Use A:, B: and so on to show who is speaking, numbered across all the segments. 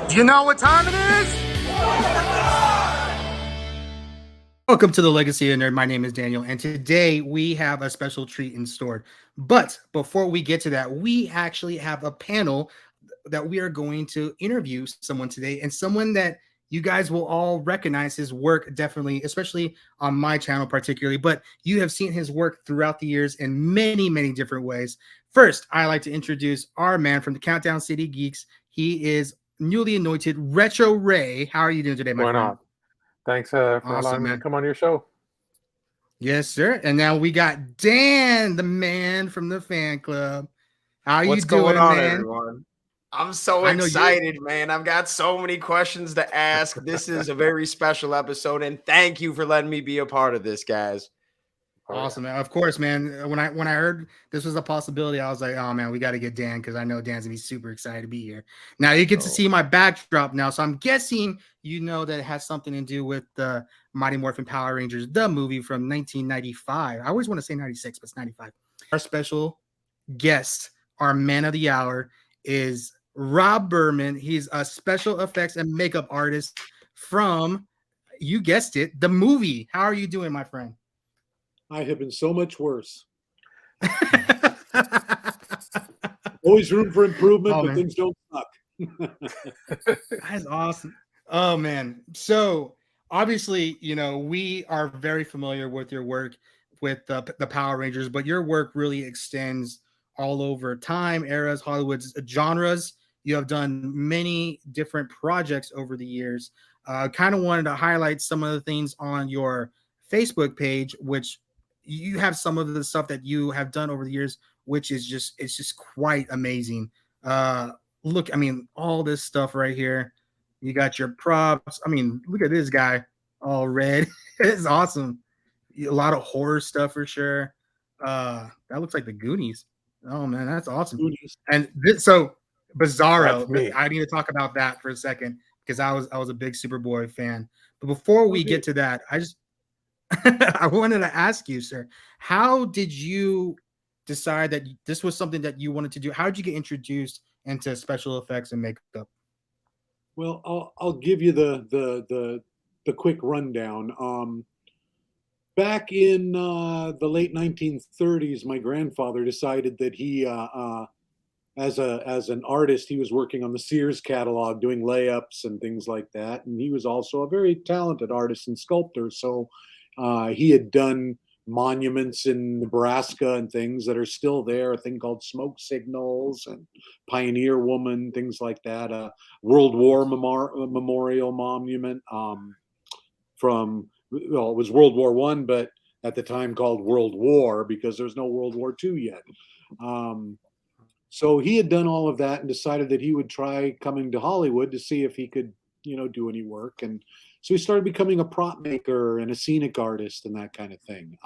A: Do you know what time it is? Welcome to the Legacy of Nerd. My name is Daniel, and today we have a special treat in store. But before we get to that, we actually have a panel that we are going to interview someone today, and someone that you guys will all recognize his work definitely, especially on my channel particularly, but you have seen his work throughout the years in many, many different ways. First, I like to introduce our man from the Countdown City Geeks. He is newly anointed Retro Ray. How are you doing today, my
B: Why
A: friend?
B: not? Thanks for
A: Awesome,
B: allowing me to
A: man.
B: come on your show.
A: Yes, sir. And now we got Dan, the man from the fan club. How you
C: What's going
A: doing,
C: on,
A: man?
C: everyone? I'm so
A: I know you.
C: excited, man. I've got so many questions to ask. This is a very special episode, and thank you for letting me be a part of this, guys.
A: Awesome, man. Of course, man. When I heard this was a possibility, I was like, oh man, we got to get Dan because I know Dan's gonna be super excited to be here. Now you get to see my backdrop now, so I'm guessing you know that it has something to do with the Mighty Morphin Power Rangers, the movie from 1995. I always want to say 96, but it's 95. Our special guest, our man of the hour, is Rob Burman. He's a special effects and makeup artist from, you guessed it, the movie. How are you doing, my friend?
D: I have been so much worse. Always room for improvement, but things don't suck.
A: That's awesome. Oh man. So obviously, you know, we are very familiar with your work with the Power Rangers, but your work really extends all over time, eras, Hollywood's genres. You have done many different projects over the years. Kind of wanted to highlight some of the things on your Facebook page, which you have some of the stuff that you have done over the years, which is just it's just quite amazing. Look, I mean, all this stuff right here. You got your props. I mean, look at this guy, all red. It's awesome. A lot of horror stuff for sure. That looks like the Goonies. Oh man, that's awesome.
D: Goonies.
A: And so Bizarro.
B: That's me.
A: I need to talk about that for a second because I was a big Superboy fan. But before we get to that, I wanted to ask you, sir, how did you decide that this was something that you wanted to do? How did you get introduced into special effects and makeup?
D: Well, I'll give you the quick rundown. Back in the late 1930s, my grandfather decided that he, as an artist, he was working on the Sears catalog, doing layups and things like that, and he was also a very talented artist and sculptor. So he had done monuments in Nebraska and things that are still there, a thing called Smoke Signals and Pioneer Woman, things like that, a World War Memorial Monument from, well, it was World War One, but at the time called World War because there's no World War Two yet. So he had done all of that and decided that he would try coming to Hollywood to see if he could, do any work. And so he started becoming a prop maker and a scenic artist and that kind of thing.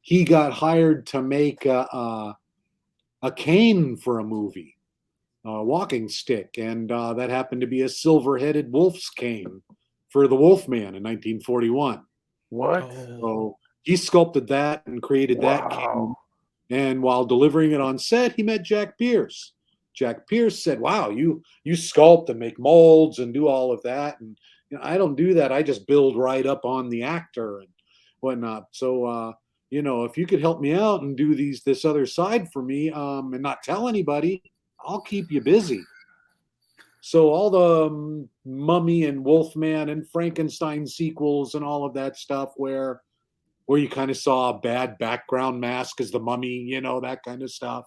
D: He got hired to make a cane for a movie, a walking stick, and that happened to be a silver-headed wolf's cane for the Wolfman in 1941.
B: What?
D: So he sculpted that and created that cane. And while delivering it on set, he met Jack Pierce. Jack Pierce said, "Wow, you sculpt and make molds and do all of that, and I don't do that. I just build right up on the actor and whatnot. So, if you could help me out and do this other side for me, and not tell anybody, I'll keep you busy." So all the Mummy and Wolfman and Frankenstein sequels and all of that stuff where you kind of saw a bad background mask as the mummy, that kind of stuff.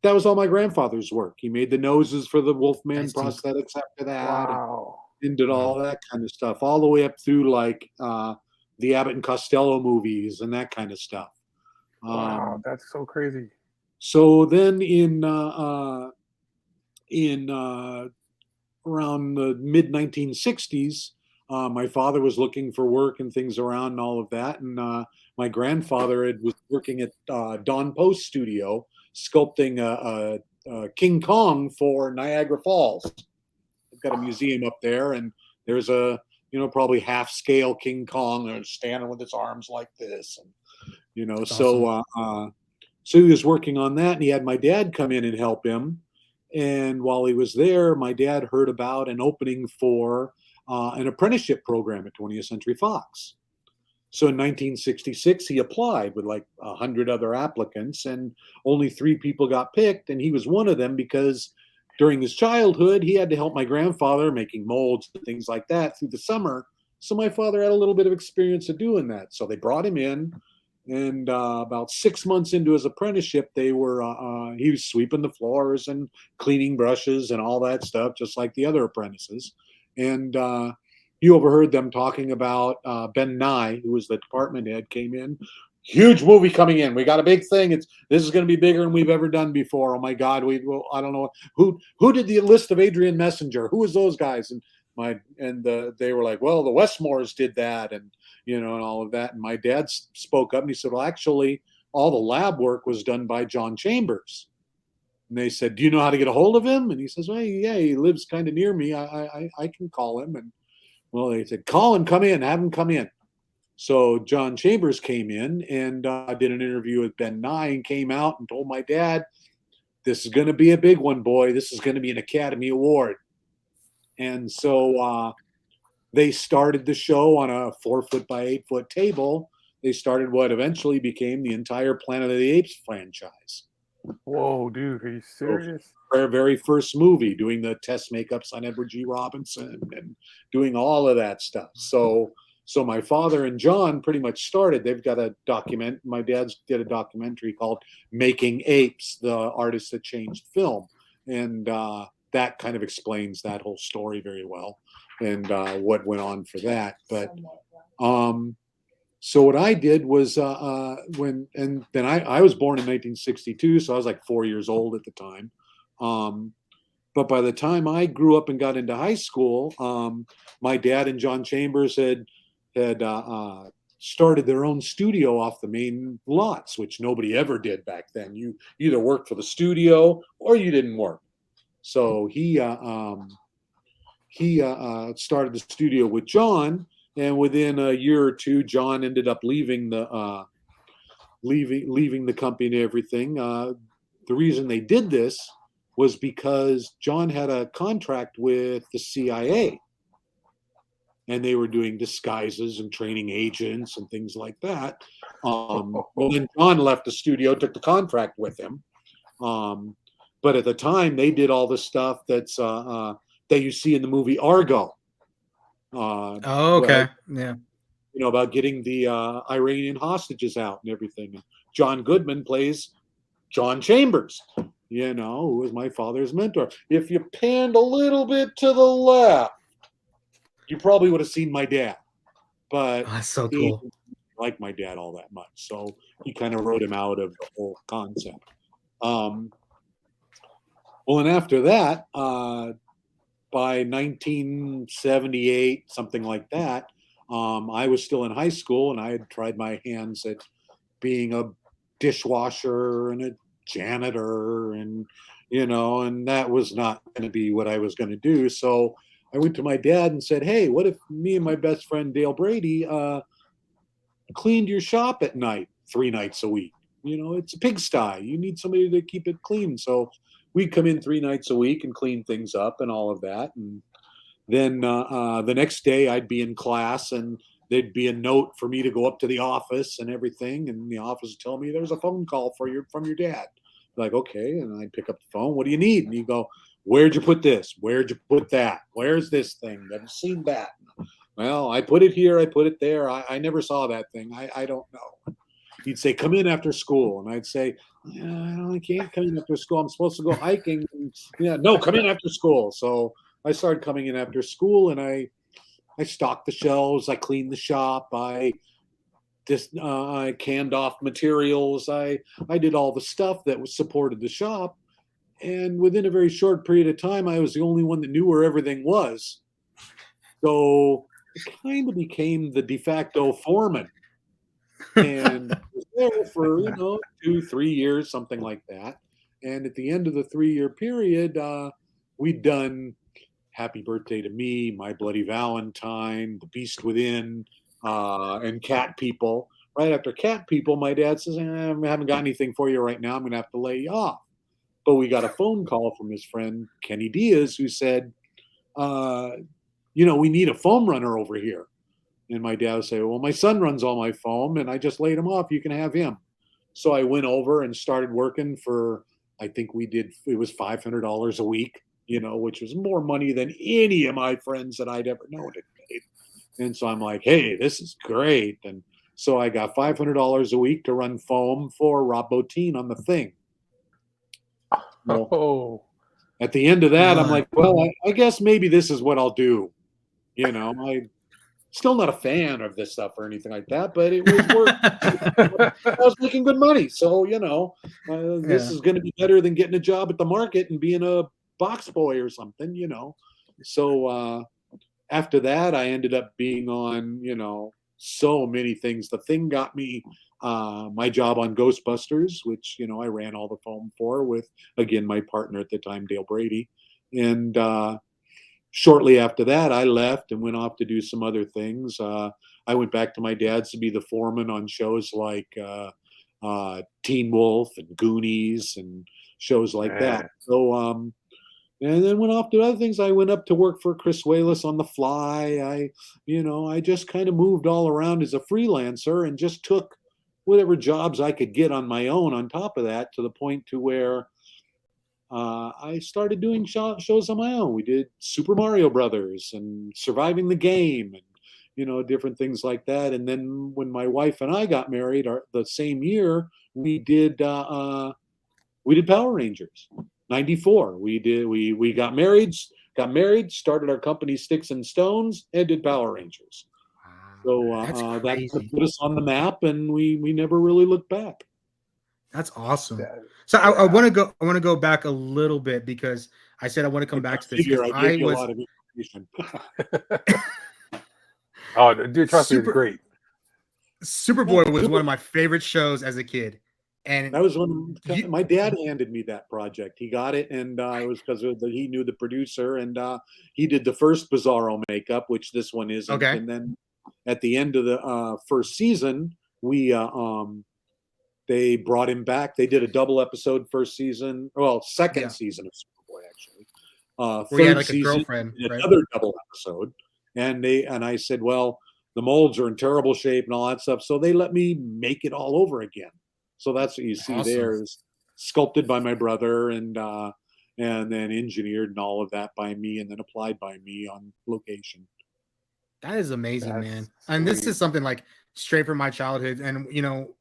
D: That was all my grandfather's work. He made the noses for the Wolfman prosthetics after that.
B: Wow.
D: And did all that kind of stuff, all the way up through like the Abbott and Costello movies and that kind of stuff.
B: Wow, that's so crazy.
D: So then in around the mid 1960s, my father was looking for work and things around and all of that. And my grandfather was working at Don Post Studio, sculpting a King Kong for Niagara Falls. They've got a museum up there, and there's a probably half scale King Kong standing with his arms like this, and
A: That's
D: so
A: awesome.
D: so he was working on that, and he had my dad come in and help him. And while he was there, my dad heard about an opening for an apprenticeship program at 20th Century Fox. So in 1966, he applied with like 100 other applicants, and only 3 people got picked. And he was one of them because during his childhood, he had to help my grandfather making molds and things like that through the summer. So my father had a little bit of experience of doing that. So they brought him in, and about 6 months into his apprenticeship, he was sweeping the floors and cleaning brushes and all that stuff, just like the other apprentices. And you overheard them talking about Ben Nye, who was the department head, came in. Huge movie coming in. We got a big thing. This is going to be bigger than we've ever done before. Oh my God, I don't know who did the list of Adrian Messenger. Who was those guys? And they were like, well, the Westmores did that, and and all of that. And my dad spoke up and he said, well, actually, all the lab work was done by John Chambers. And they said, do you know how to get a hold of him? And he says, well, yeah, he lives kind of near me. I can call him. And well, they said, call him, come in, have him come in. So John Chambers came in and did an interview with Ben Nye and came out and told my dad, this is going to be a big one, boy. This is going to be an Academy Award. And so they started the show on a 4-foot by 8-foot table. They started what eventually became the entire Planet of the Apes franchise.
B: Whoa, dude, are you serious?
D: Their very first movie, doing the test makeups on Edward G. Robinson and doing all of that stuff. So my father and John pretty much started. They've got a document. My dad's did a documentary called Making Apes, the artist that changed film. And that kind of explains that whole story very well and what went on for that. But so what I did was I was born in 1962, so I was like 4 years old at the time. But by the time I grew up and got into high school, my dad and John Chambers had started their own studio off the main lots, which nobody ever did back then. You either worked for the studio or you didn't work. So he started the studio with John, and within a year or two, John ended up leaving the company and everything. The reason they did this was because John had a contract with the CIA, and they were doing disguises and training agents and things like that. Well, then John left the studio, took the contract with him. But at the time, they did all the stuff that you see in the movie Argo.
A: Okay. Yeah.
D: About getting the Iranian hostages out and everything. And John Goodman plays John Chambers, who was my father's mentor. If you panned a little bit to the left, you probably would have seen my dad. But
A: that's so cool.
D: He didn't like my dad all that much. So he kind of wrote him out of the whole concept. Well, and after that, by 1978, something like that, I was still in high school, and I had tried my hands at being a dishwasher and a janitor, and and that was not going to be what I was going to do. So I went to my dad and said, hey, what if me and my best friend Dale Brady cleaned your shop at night 3 nights a week? It's a pigsty. You need somebody to keep it clean. So we'd come in 3 nights a week and clean things up and all of that. And then the next day I'd be in class, and there'd be a note for me to go up to the office and everything. And the office would tell me there's a phone call from your dad. Like, okay. And I'd pick up the phone. What do you need? And you go, where'd you put this? Where'd you put that? Where's this thing? Never seen that. Well, I put it here. I put it there. I never saw that thing. I don't know. He'd say, come in after school. And I'd say, I can't come in after school. I'm supposed to go hiking. And, no, come in after school. So I started coming in after school, and I stocked the shelves. I cleaned the shop. I canned off materials. I did all the stuff that was supported the shop. And within a very short period of time, I was the only one that knew where everything was. So I kind of became the de facto foreman. And was there for 2-3 years, something like that. And at the end of the 3-year period, we'd done Happy Birthday to Me, My Bloody Valentine, The Beast Within, and Cat People. Right after Cat People, my dad says, I haven't got anything for you right now. I'm going to have to lay you off. But we got a phone call from his friend Kenny Diaz, who said, we need a foam runner over here. And my dad would say, well, my son runs all my foam, and I just laid him off. You can have him. So I went over and started working for, I think it was $500 a week, which was more money than any of my friends that I'd ever known had made. And so I'm like, hey, this is great. And so I got $500 a week to run foam for Rob Bottin on The Thing. Well, at the end of that, I'm like, well, I guess maybe this is what I'll do. I'm still not a fan of this stuff or anything like that, but it was work. I was making good money. So, this is going to be better than getting a job at the market and being a box boy or something, So after that, I ended up being on, so many things. The Thing got me my job on Ghostbusters, which, I ran all the foam for with, again, my partner at the time, Dale Brady. And shortly after that, I left and went off to do some other things. I went back to my dad's to be the foreman on shows like Teen Wolf and Goonies and shows like that. So, and then went off to other things. I went up to work for Chris Wallace on The Fly. I just kind of moved all around as a freelancer and just took whatever jobs I could get on my own on top of that, to the point to where I started doing shows on my own. We did Super Mario Brothers and Surviving the Game and, different things like that. And then when my wife and I got married the same year, we did Power Rangers. 94. We got married, started our company Sticks and Stones, and did Power Rangers. So that put us on the map, and we never really looked back.
A: That's awesome. So I want to go back a little bit, because I said I want to come back to this.
D: I gave you a lot of information.
B: Oh, dude, trust me, it's great.
A: Superboy was one of my favorite shows as a kid. And
D: that was when my dad handed me that project. He got it, and it was because he knew the producer, and he did the first Bizarro MakeUp, which this one isn't.
A: Okay.
D: And then at the end of the first season, they brought him back. They did a double episode first season, second season of Superboy, actually.
A: Where he had like
D: season,
A: a girlfriend, right?
D: Another double episode, and I said, well, the molds are in terrible shape and all that stuff, so they let me make it all over again. So that's what you see there, is sculpted by my brother, and then engineered and all of that by me, and then applied by me on location.
A: That is amazing, man. And this is something like straight from my childhood. And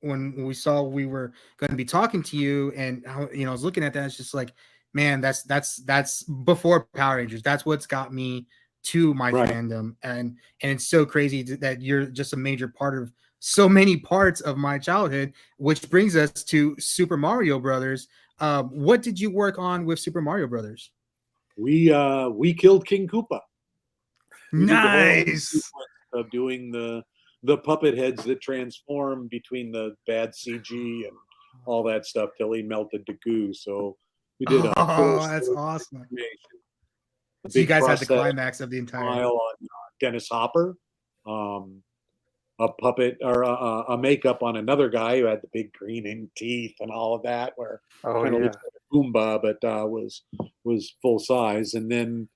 A: when we saw we were going to be talking to you, and I was looking at that, it's just like, man, that's before Power Rangers. That's what's got me to my fandom, and it's so crazy that you're just a major part of so many parts of my childhood, which brings us to Super Mario Brothers. What did you work on with Super Mario Brothers?
D: We killed King Koopa.
A: Nice.
D: Of doing the puppet heads that transform between the bad CG and all that stuff till he melted to goo. So we did
A: that's awesome. So you guys had the climax of the entire
D: on Dennis Hopper. A puppet or a makeup on another guy who had the big green teeth and all of that, where kind of looked like a Goomba, but was full size. And then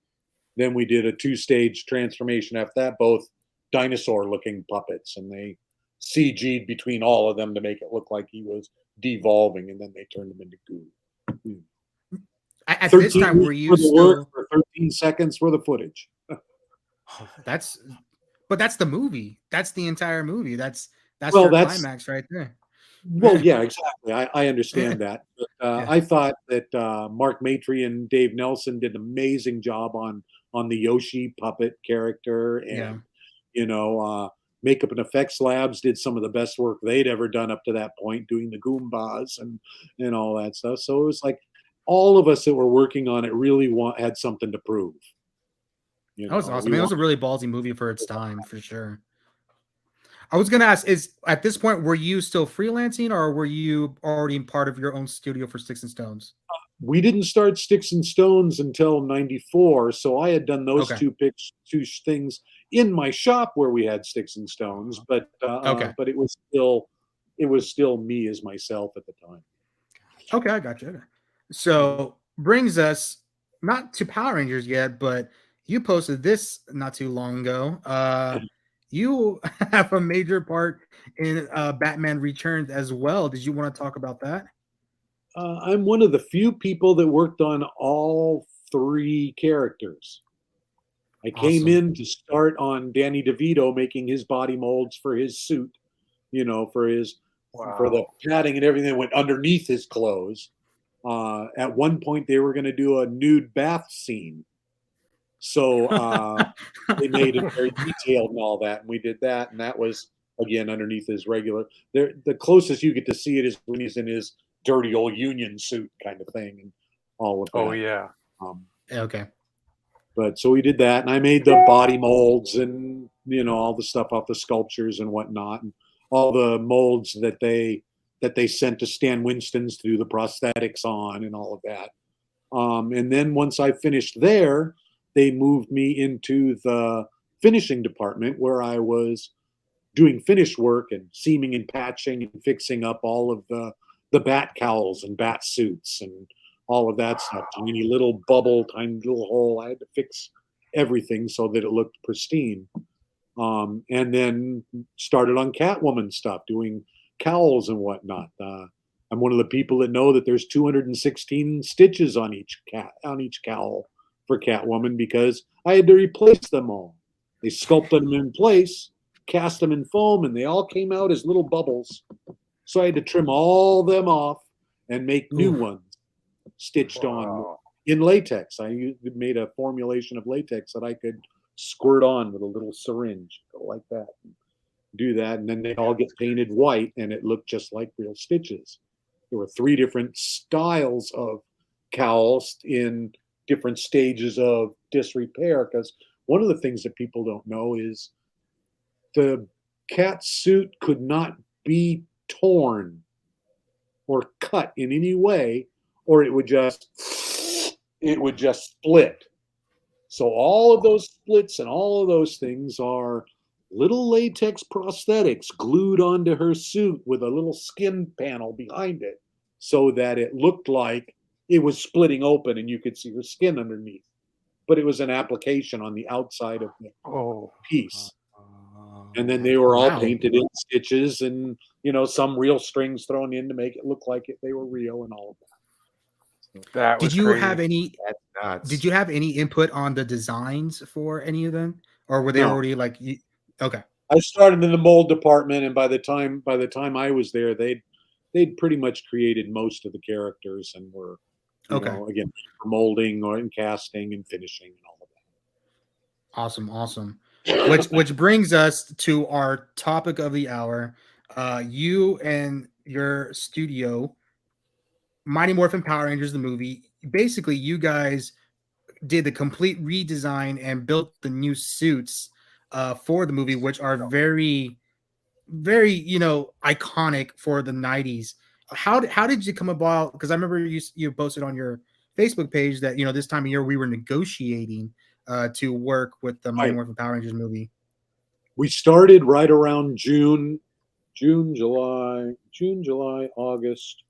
D: we did a 2-stage transformation after that, both dinosaur-looking puppets, and they CG'd between all of them to make it look like he was devolving, and then they turned him into goo.
A: At this time, were you still
D: for 13 seconds worth of footage?
A: But that's the movie. That's the entire movie. That's their climax right there.
D: Well, yeah, exactly. I understand that. But, I thought that Mark Maitre and Dave Nelson did an amazing job on the Yoshi puppet character, and Makeup and Effects Labs did some of the best work they'd ever done up to that point, doing the Goombas and all that stuff. So it was like all of us that were working on it really had something to prove.
A: That was awesome. It was a really ballsy movie for its time, for sure. I was going to ask, at this point, were you still freelancing, or were you already part of your own studio for Sticks and Stones?
D: We didn't start Sticks and Stones until 94. So I had done those two things in my shop where we had Sticks and Stones, but it was still me as myself at the time.
A: Okay, I got you. So brings us not to Power Rangers yet, but you posted this not too long ago. You have a major part in Batman Returns as well. Did you want to talk about that?
D: I'm one of the few people that worked on all three characters. I came
A: Awesome.
D: in to start on Danny DeVito making his body molds for his suit, for the padding and everything that went underneath his clothes. At one point, they were going to do a nude bath scene, so they made it very detailed and all that, and we did that, and that was again underneath his regular. The closest you get to see it is when he's in his dirty old Union suit kind of thing, and all of that.
B: Oh yeah.
A: Okay.
D: But so we did that, and I made the body molds and all the stuff off the sculptures and whatnot, and all the molds that they sent to Stan Winston's to do the prosthetics on and all of that. And then once I finished there, they moved me into the finishing department where I was doing finish work and seaming and patching and fixing up all of the bat cowls and bat suits and all of that stuff. Tiny little bubble, tiny little hole. I had to fix everything so that it looked pristine. And then started on Catwoman stuff, doing cowls and whatnot. I'm one of the people that know that there's 216 stitches on each cowl for Catwoman because I had to replace them all. They sculpted them in place, cast them in foam, and they all came out as little bubbles. So I had to trim all them off and make new ones stitched on in latex. I made a formulation of latex that I could squirt on with a little syringe, go like that, and do that, and then they all get painted white, and it looked just like real stitches. There were 3 different styles of cowls in different stages of disrepair, because one of the things that people don't know is the cat suit could not be torn or cut in any way, or it would just split. So all of those splits and all of those things are little latex prosthetics glued onto her suit with a little skin panel behind it so that it looked like it was splitting open and you could see her skin underneath. But it was an application on the outside of the piece. And then they were all painted in stitches and, some real strings thrown in to make it look like they were real and all of that.
A: Did you have any input on the designs for any of them, or were they already like okay?
D: I started in the mold department, and by the time I was there, they'd pretty much created most of the characters and were again molding or in casting and finishing and all of that.
A: Awesome. Which brings us to our topic of the hour. You and your studio, Mighty Morphin Power Rangers, the movie. Basically, you guys did the complete redesign and built the new suits for the movie, which are very, very, iconic for the 90s. How did you come about? Because I remember you posted on your Facebook page that, this time of year we were negotiating to work with the Mighty Morphin Power Rangers movie.
D: We started right around June, July, August.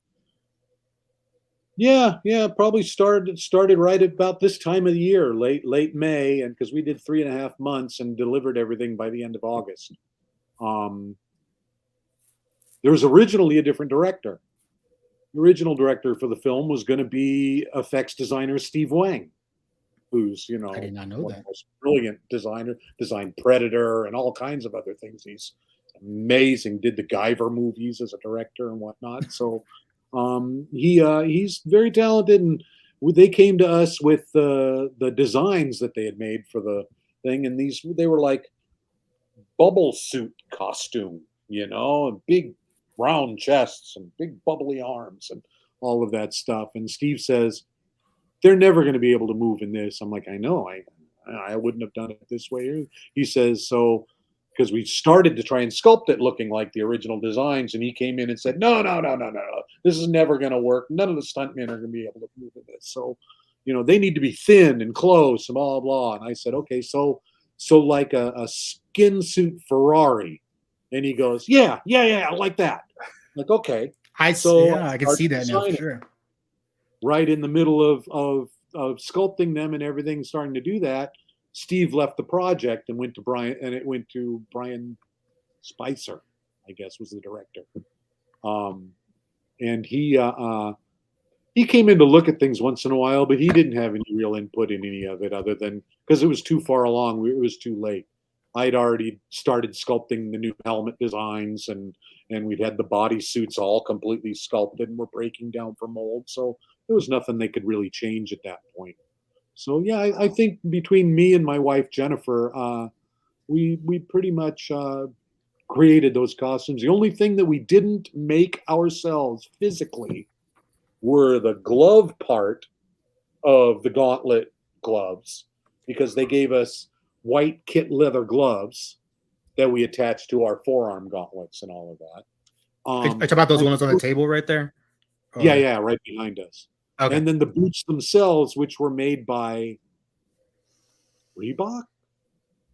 D: Yeah, probably started right about this time of the year, late May, and because we did 3.5 months and delivered everything by the end of August. There was originally a different director. The original director for the film was going to be effects designer Steve Wang, who's
A: I did not know that.
D: Most brilliant designer, designed Predator and all kinds of other things. He's amazing. Did the Guyver movies as a director and whatnot. So. He's very talented, and they came to us with the designs that they had made for the thing, and they were like bubble suit costume, and big round chests and big bubbly arms and all of that stuff. And Steve says they're never going to be able to move in this. I'm like, I know, I wouldn't have done it this way. He says so. Because we started to try and sculpt it looking like the original designs, and he came in and said, no, this is never going to work. None of the stuntmen are going to be able to move in this. So, they need to be thin and close and blah, blah. And I said, okay, so like a skin suit Ferrari. And he goes, yeah, I like that. I'm like, okay.
A: I can see that now for sure.
D: right in the middle of sculpting them and everything, starting to do that, Steve left the project and went to Brian Spicer, I guess was the director. And he came in to look at things once in a while, but he didn't have any real input in any of it other than because it was too far along. It was too late. I'd already started sculpting the new helmet designs, and we'd had the body suits all completely sculpted and were breaking down for mold. So there was nothing they could really change at that point. So yeah, I think between me and my wife Jennifer, we pretty much created those costumes. The only thing that we didn't make ourselves physically were the glove part of the gauntlet gloves, because they gave us white kit leather gloves that we attached to our forearm gauntlets and all of that.
A: I talk about those ones on the table right there.
D: Oh. Yeah, right behind us. Okay. And then the boots themselves, which were made by Reebok,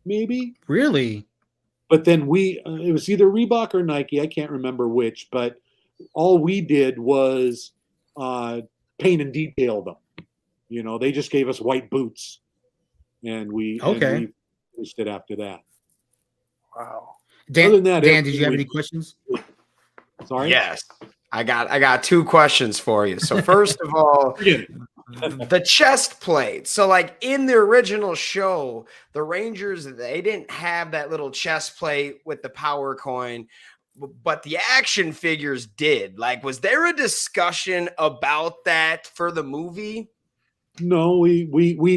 D: maybe.
A: Really?
D: But then it was either Reebok or Nike. I can't remember which. But all we did was paint and detail them. You know, they just gave us white boots, and we finished it after that.
B: Wow.
A: Dan, did you have any questions?
D: Sorry.
C: Yes, I got two questions for you. So first of all, the chest plate. So like in the original show, the Rangers, they didn't have that little chest plate with the power coin, but the action figures did. Like, was there a discussion about that for the movie?
D: No, we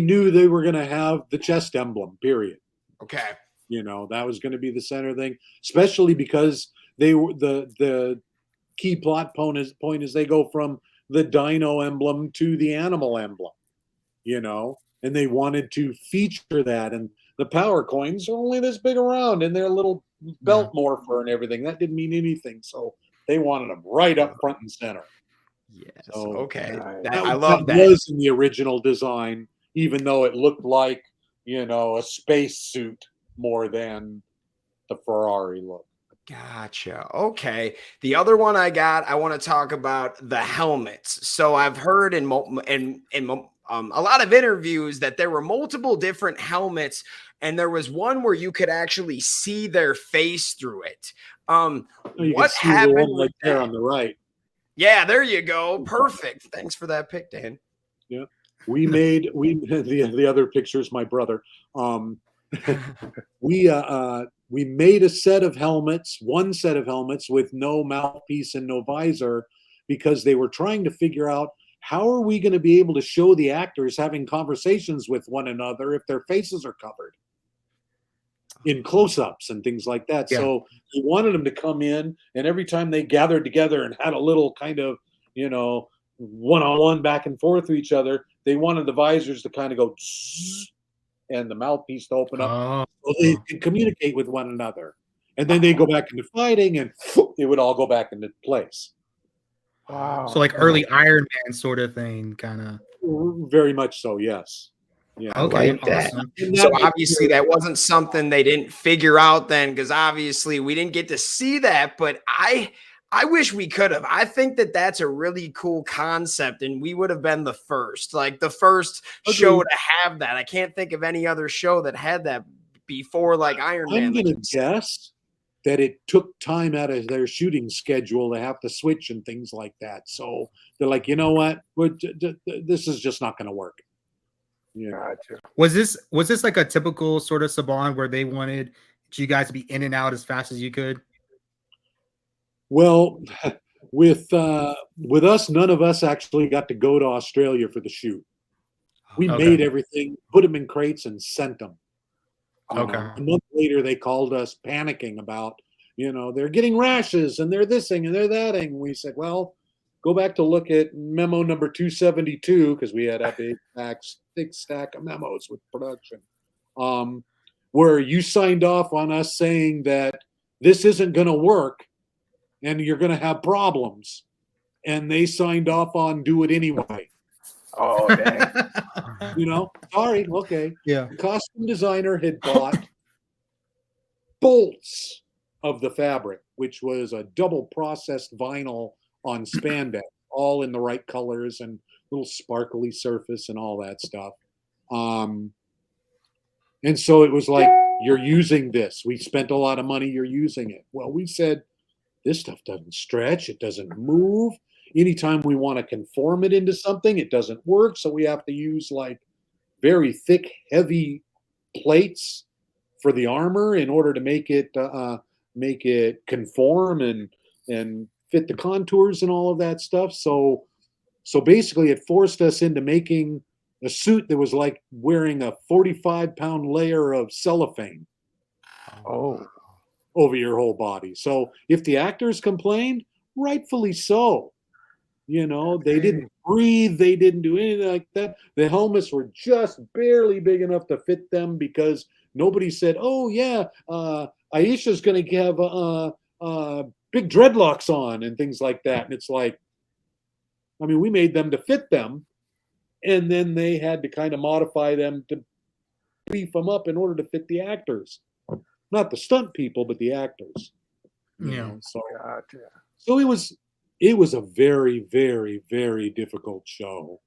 D: knew they were going to have the chest emblem, period.
C: Okay.
D: You know, that was going to be the center thing, especially because they were the key plot point is they go from the dino emblem to the animal emblem, you know, and they wanted to feature that. And the power coins are only this big around and they're a little belt morpher and everything. That didn't mean anything. So they wanted them right up front and center.
C: Yes.
D: So,
C: okay.
D: I love that. Was in the original design, even though it looked like, you know, a space suit more than the Ferrari look.
C: Gotcha. Okay. The other one I want to talk about the helmets. So I've heard in a lot of interviews that there were multiple different helmets, and there was one where you could actually see their face through it. What happened
D: right there on the right?
C: Yeah, there you go. Perfect. Thanks for that pick, Dan.
D: Yeah, we made the other pictures. My brother. We made a set of helmets, one set of helmets with no mouthpiece and no visor, because they were trying to figure out how are we going to be able to show the actors having conversations with one another if their faces are covered in close-ups and things like that. Yeah. So we wanted them to come in, and every time they gathered together and had a little kind of, you know, one-on-one back and forth with each other, they wanted the visors to kind of go and the mouthpiece to open up so they can communicate with one another. And then they go back into fighting and it would all go back into place.
B: Wow.
A: So like early Iron Man sort of thing, kind of.
D: Very much so, yes. Yeah.
A: Okay.
C: Like that. So obviously that wasn't something they didn't figure out then, because obviously we didn't get to see that, but I wish we could have. I think that that's a really cool concept, and we would have been the first show to have that. I can't think of any other show that had that before, like Iron Man.
D: I'm going to guess that it took time out of their shooting schedule to have to switch and things like that. So they're like, you know what? This is just not going to work.
B: Yeah. Gotcha.
A: Was this like a typical sort of Saban where they wanted you guys to be in and out as fast as you could?
D: Well, with us, none of us actually got to go to Australia for the shoot. We made everything, put them in crates, and sent them.
A: Okay.
D: A month later, they called us panicking about, you know, they're getting rashes and they're thising and they're thating. We said, well, go back to look at memo number 272, because we had a big stack of memos with production, where you signed off on us saying that this isn't going to work and you're going to have problems. And they signed off on do it anyway.
B: Oh, dang.
D: You know, sorry. Okay.
A: Yeah.
D: The costume designer had bought bolts of the fabric, which was a double processed vinyl on spandex, all in the right colors and little sparkly surface and all that stuff. And so it was like, you're using this. We spent a lot of money. You're using it. Well, we said, this stuff doesn't stretch. It doesn't move. Anytime we want to conform it into something, it doesn't work. So we have to use like very thick, heavy plates for the armor in order to make it conform and fit the contours and all of that stuff. So basically, it forced us into making a suit that was like wearing a 45-pound layer of cellophane over your whole body. So if the actors complained, rightfully so. You know, they didn't breathe. They didn't do anything like that. The helmets were just barely big enough to fit them because nobody said, oh, yeah, Aisha's going to have big dreadlocks on and things like that. And it's like, I mean, we made them to fit them. And then they had to kind of modify them to beef them up in order to fit the actors. Not the stunt people, but the actors.
A: Yeah.
D: So,
B: Gotcha.
D: so it was a very, very, very difficult show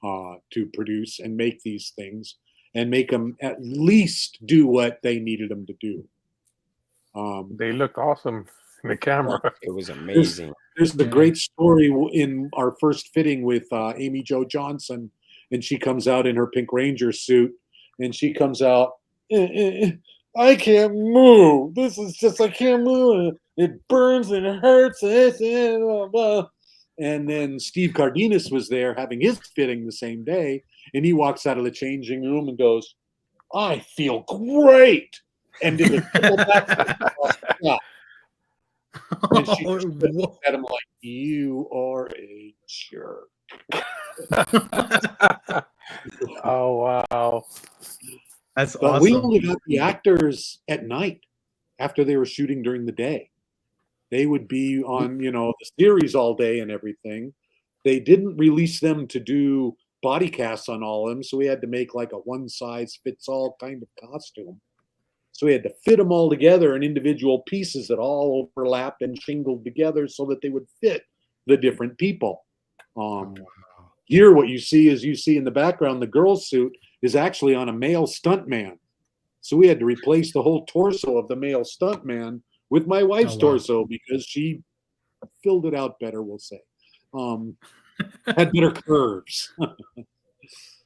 D: to produce and make these things and make them at least do what they needed them to do.
B: They looked awesome in the camera.
C: It was amazing.
D: There's the great story in our first fitting with Amy Jo Johnson, and she comes out in her Pink Ranger suit, and she comes out, I can't move. This is just, I can't move. It burns and it hurts. And blah, blah. And then Steve Cardenas was there having his fitting the same day, and he walks out of the changing room and goes, I feel great. And did a triple backflip. And she looked at him like, you are a jerk.
B: Oh, wow.
A: That's
D: But
A: awesome.
D: we only got the actors at night after they were shooting during the day. They would be on, the series all day and everything. They didn't release them to do body casts on all of them, so we had to make like a one-size-fits-all kind of costume. So we had to fit them all together in individual pieces that all overlapped and shingled together so that they would fit the different people. Here, what you see in the background, the girl's suit is actually on a male stuntman. So we had to replace the whole torso of the male stuntman with my wife's torso because she filled it out better, we'll say. Had better curves.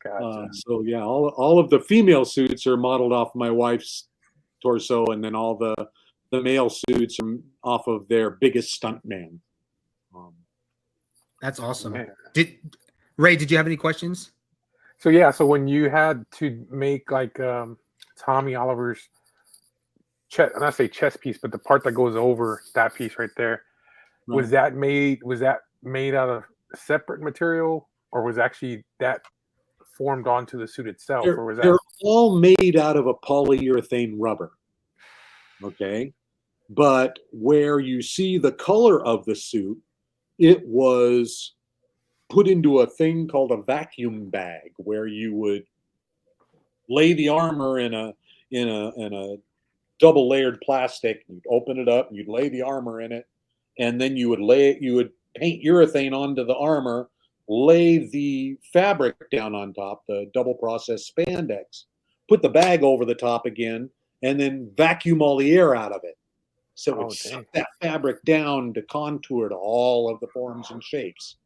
B: Gotcha.
D: So yeah, all of the female suits are modeled off my wife's torso, and then all the male suits are off of their biggest stuntman.
A: That's awesome.
B: Man.
A: Ray, did you have any questions?
B: So yeah, so when you had to make like Tommy Oliver's chest, not say chest piece, but the part that goes over that piece right there, was that made out of separate material, or was actually that formed onto the suit itself, or was that?
D: They're all made out of a polyurethane rubber. Okay, but where you see the color of the suit, it was put into a thing called a vacuum bag, where you would lay the armor in a double layered plastic. You'd open it up, and you'd lay the armor in it, and then you would paint urethane onto the armor, lay the fabric down on top, the double process spandex, put the bag over the top again, and then vacuum all the air out of it. So it would suck that fabric down to contour to all of the forms and shapes.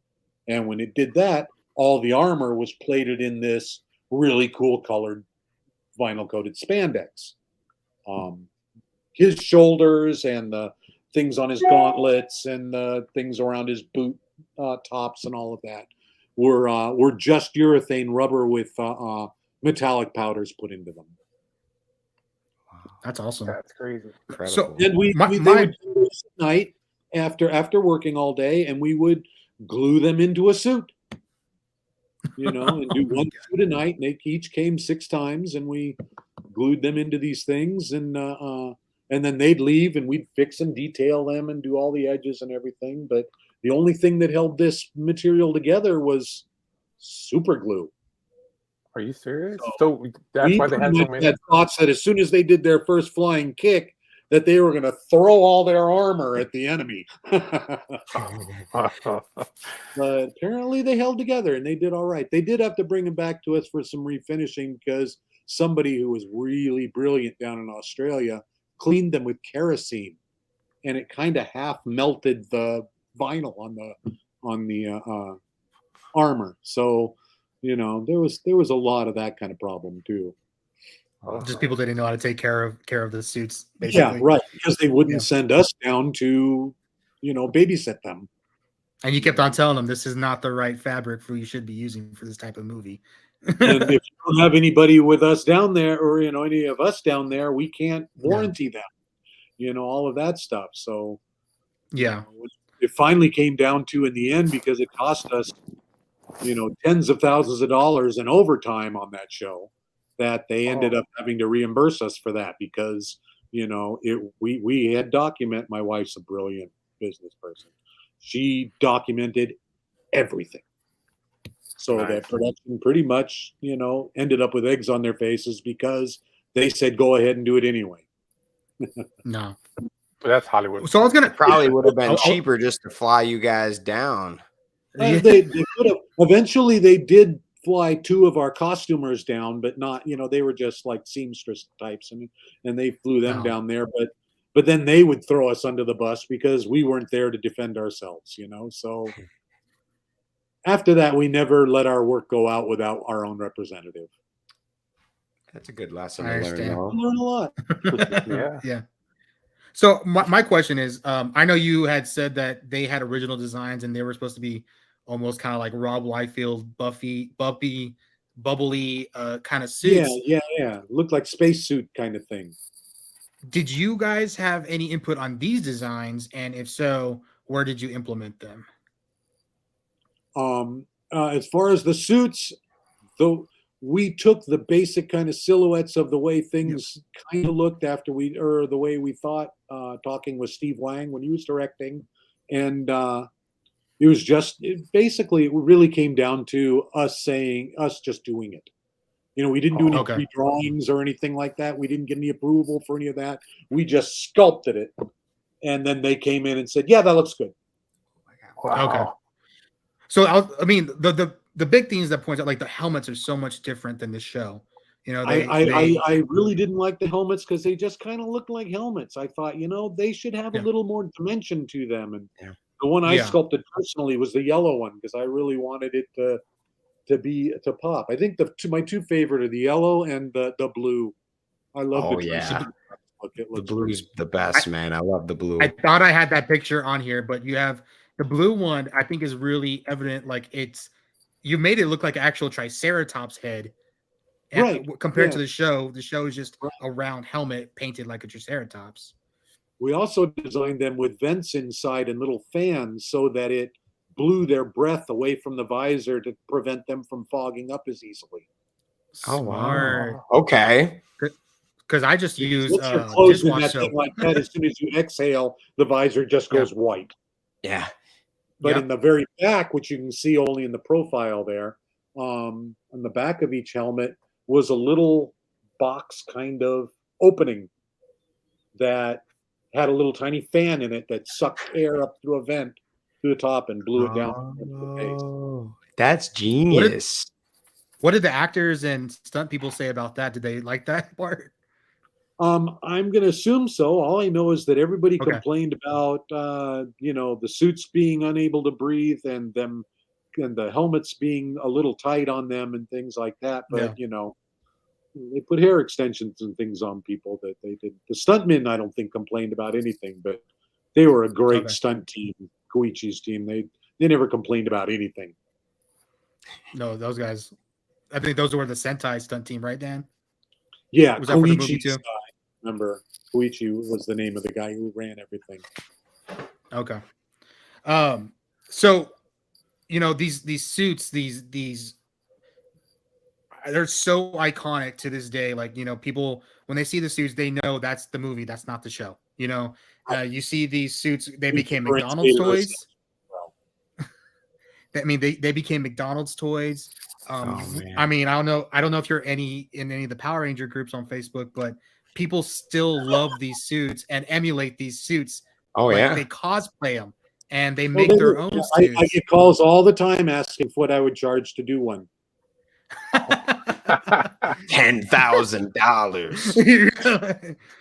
D: And when it did that, all the armor was plated in this really cool colored vinyl coated spandex. His shoulders and the things on his gauntlets and the things around his boot tops and all of that were just urethane rubber with metallic powders put into them.
A: That's awesome.
B: That's crazy.
C: Incredible.
D: So then they would do this at night after working all day, and we would glue them into a suit, and do one suit a night. And they each came 6 times, and we glued them into these things, and then they'd leave, and we'd fix and detail them and do all the edges and everything. But the only thing that held this material together was super glue.
B: Are you serious? So that's why they had so many.
D: Had thoughts that as soon as they did their first flying kick, that they were going to throw all their armor at the enemy. But apparently they held together and they did all right. They did have to bring them back to us for some refinishing because somebody who was really brilliant down in Australia cleaned them with kerosene, and it kind of half melted the vinyl on the armor. So, there was a lot of that kind of problem too.
A: Just people didn't know how to take care of the suits, basically.
D: Yeah, right. Because they wouldn't send us down to, babysit them.
A: And you kept on telling them this is not the right fabric for you should be using for this type of movie.
D: And if you don't have anybody with us down there, or any of us down there, we can't warranty them. All of that stuff. So
A: yeah,
D: it finally came down to, in the end, because it cost us, tens of thousands of dollars in overtime on that show, that they ended up having to reimburse us for that because, we had document. My wife's a brilliant business person. She documented everything. So that production pretty much, ended up with eggs on their faces because they said, go ahead and do it anyway.
A: No.
B: But that's Hollywood.
A: So I was going to
C: Probably would have been cheaper just to fly you guys down.
D: They could have. Eventually, they did fly two of our costumers down, but not, they were just like seamstress types, and they flew them down there. But then they would throw us under the bus because we weren't there to defend ourselves, So after that, we never let our work go out without our own representative.
C: That's a good lesson
A: I
C: to
A: understand.
D: Learn a lot.
A: Yeah. So my question is, I know you had said that they had original designs and they were supposed to be almost kind of like Rob Liefeld, bubbly kind of suits.
D: Yeah. Looked like spacesuit kind of thing.
A: Did you guys have any input on these designs? And if so, where did you implement them?
D: As far as the suits, though, we took the basic kind of silhouettes of the way things kind of looked after the way we thought, talking with Steve Wang when he was directing. And it was basically, it really came down to us just doing it. We didn't do any pre-drawings or anything like that. We didn't get any approval for any of that. We just sculpted it. And then they came in and said, yeah, that looks good.
B: Wow.
A: Okay. So, the big things that point out, like the helmets are so much different than the show.
D: I really didn't like the helmets because they just kind of looked like helmets. I thought, they should have a little more dimension to them. And the one I sculpted personally was the yellow one because I really wanted it to pop. I think my two favorite are the yellow and the blue. I love the
C: The blue's the best, man. I love the blue.
A: I thought I had that picture on here, but you have the blue one. I think is really evident. Like you made it look like an actual Triceratops head,
D: right?
A: Compared to the show. The show is just a round helmet painted like a Triceratops.
D: We also designed them with vents inside and little fans so that it blew their breath away from the visor to prevent them from fogging up as easily.
A: Oh, wow.
C: Okay.
A: Because I just use
D: close in that thing like that. As soon as you exhale, the visor just goes white.
C: Yeah.
D: But in the very back, which you can see only in the profile there, on the back of each helmet was a little box kind of opening that had a little tiny fan in it that sucked air up through a vent to the top and blew it down to the face.
C: That's genius.
A: What did the actors and stunt people say about that? Did they like that part?
D: I'm going to assume so. All I know is that everybody complained about, the suits being unable to breathe and the helmets being a little tight on them and things like that. But, they put hair extensions and things on people that they did. The stuntmen, I don't think, complained about anything, but they were a great stunt team, Koichi's team. They never complained about anything.
A: No, those guys, I think those were the Sentai stunt team, right, Dan?
D: Yeah,
A: was that for the movie too?
D: Remember, Koichi was the name of the guy who ran everything.
A: Okay. So, these suits, these they're so iconic to this day. Like, people, when they see the suits, they know that's the movie. That's not the show. You see these suits, they became McDonald's toys. I mean, they became McDonald's toys.
C: man.
A: I mean, I don't know if you're in any of the Power Ranger groups on Facebook, but people still love these suits and emulate these suits.
C: Oh
A: Like
C: yeah.
A: they cosplay them and they
D: Well,
A: make their own
D: I
A: suits.
D: get calls all the time asking what I would charge to do one.
C: $10,000.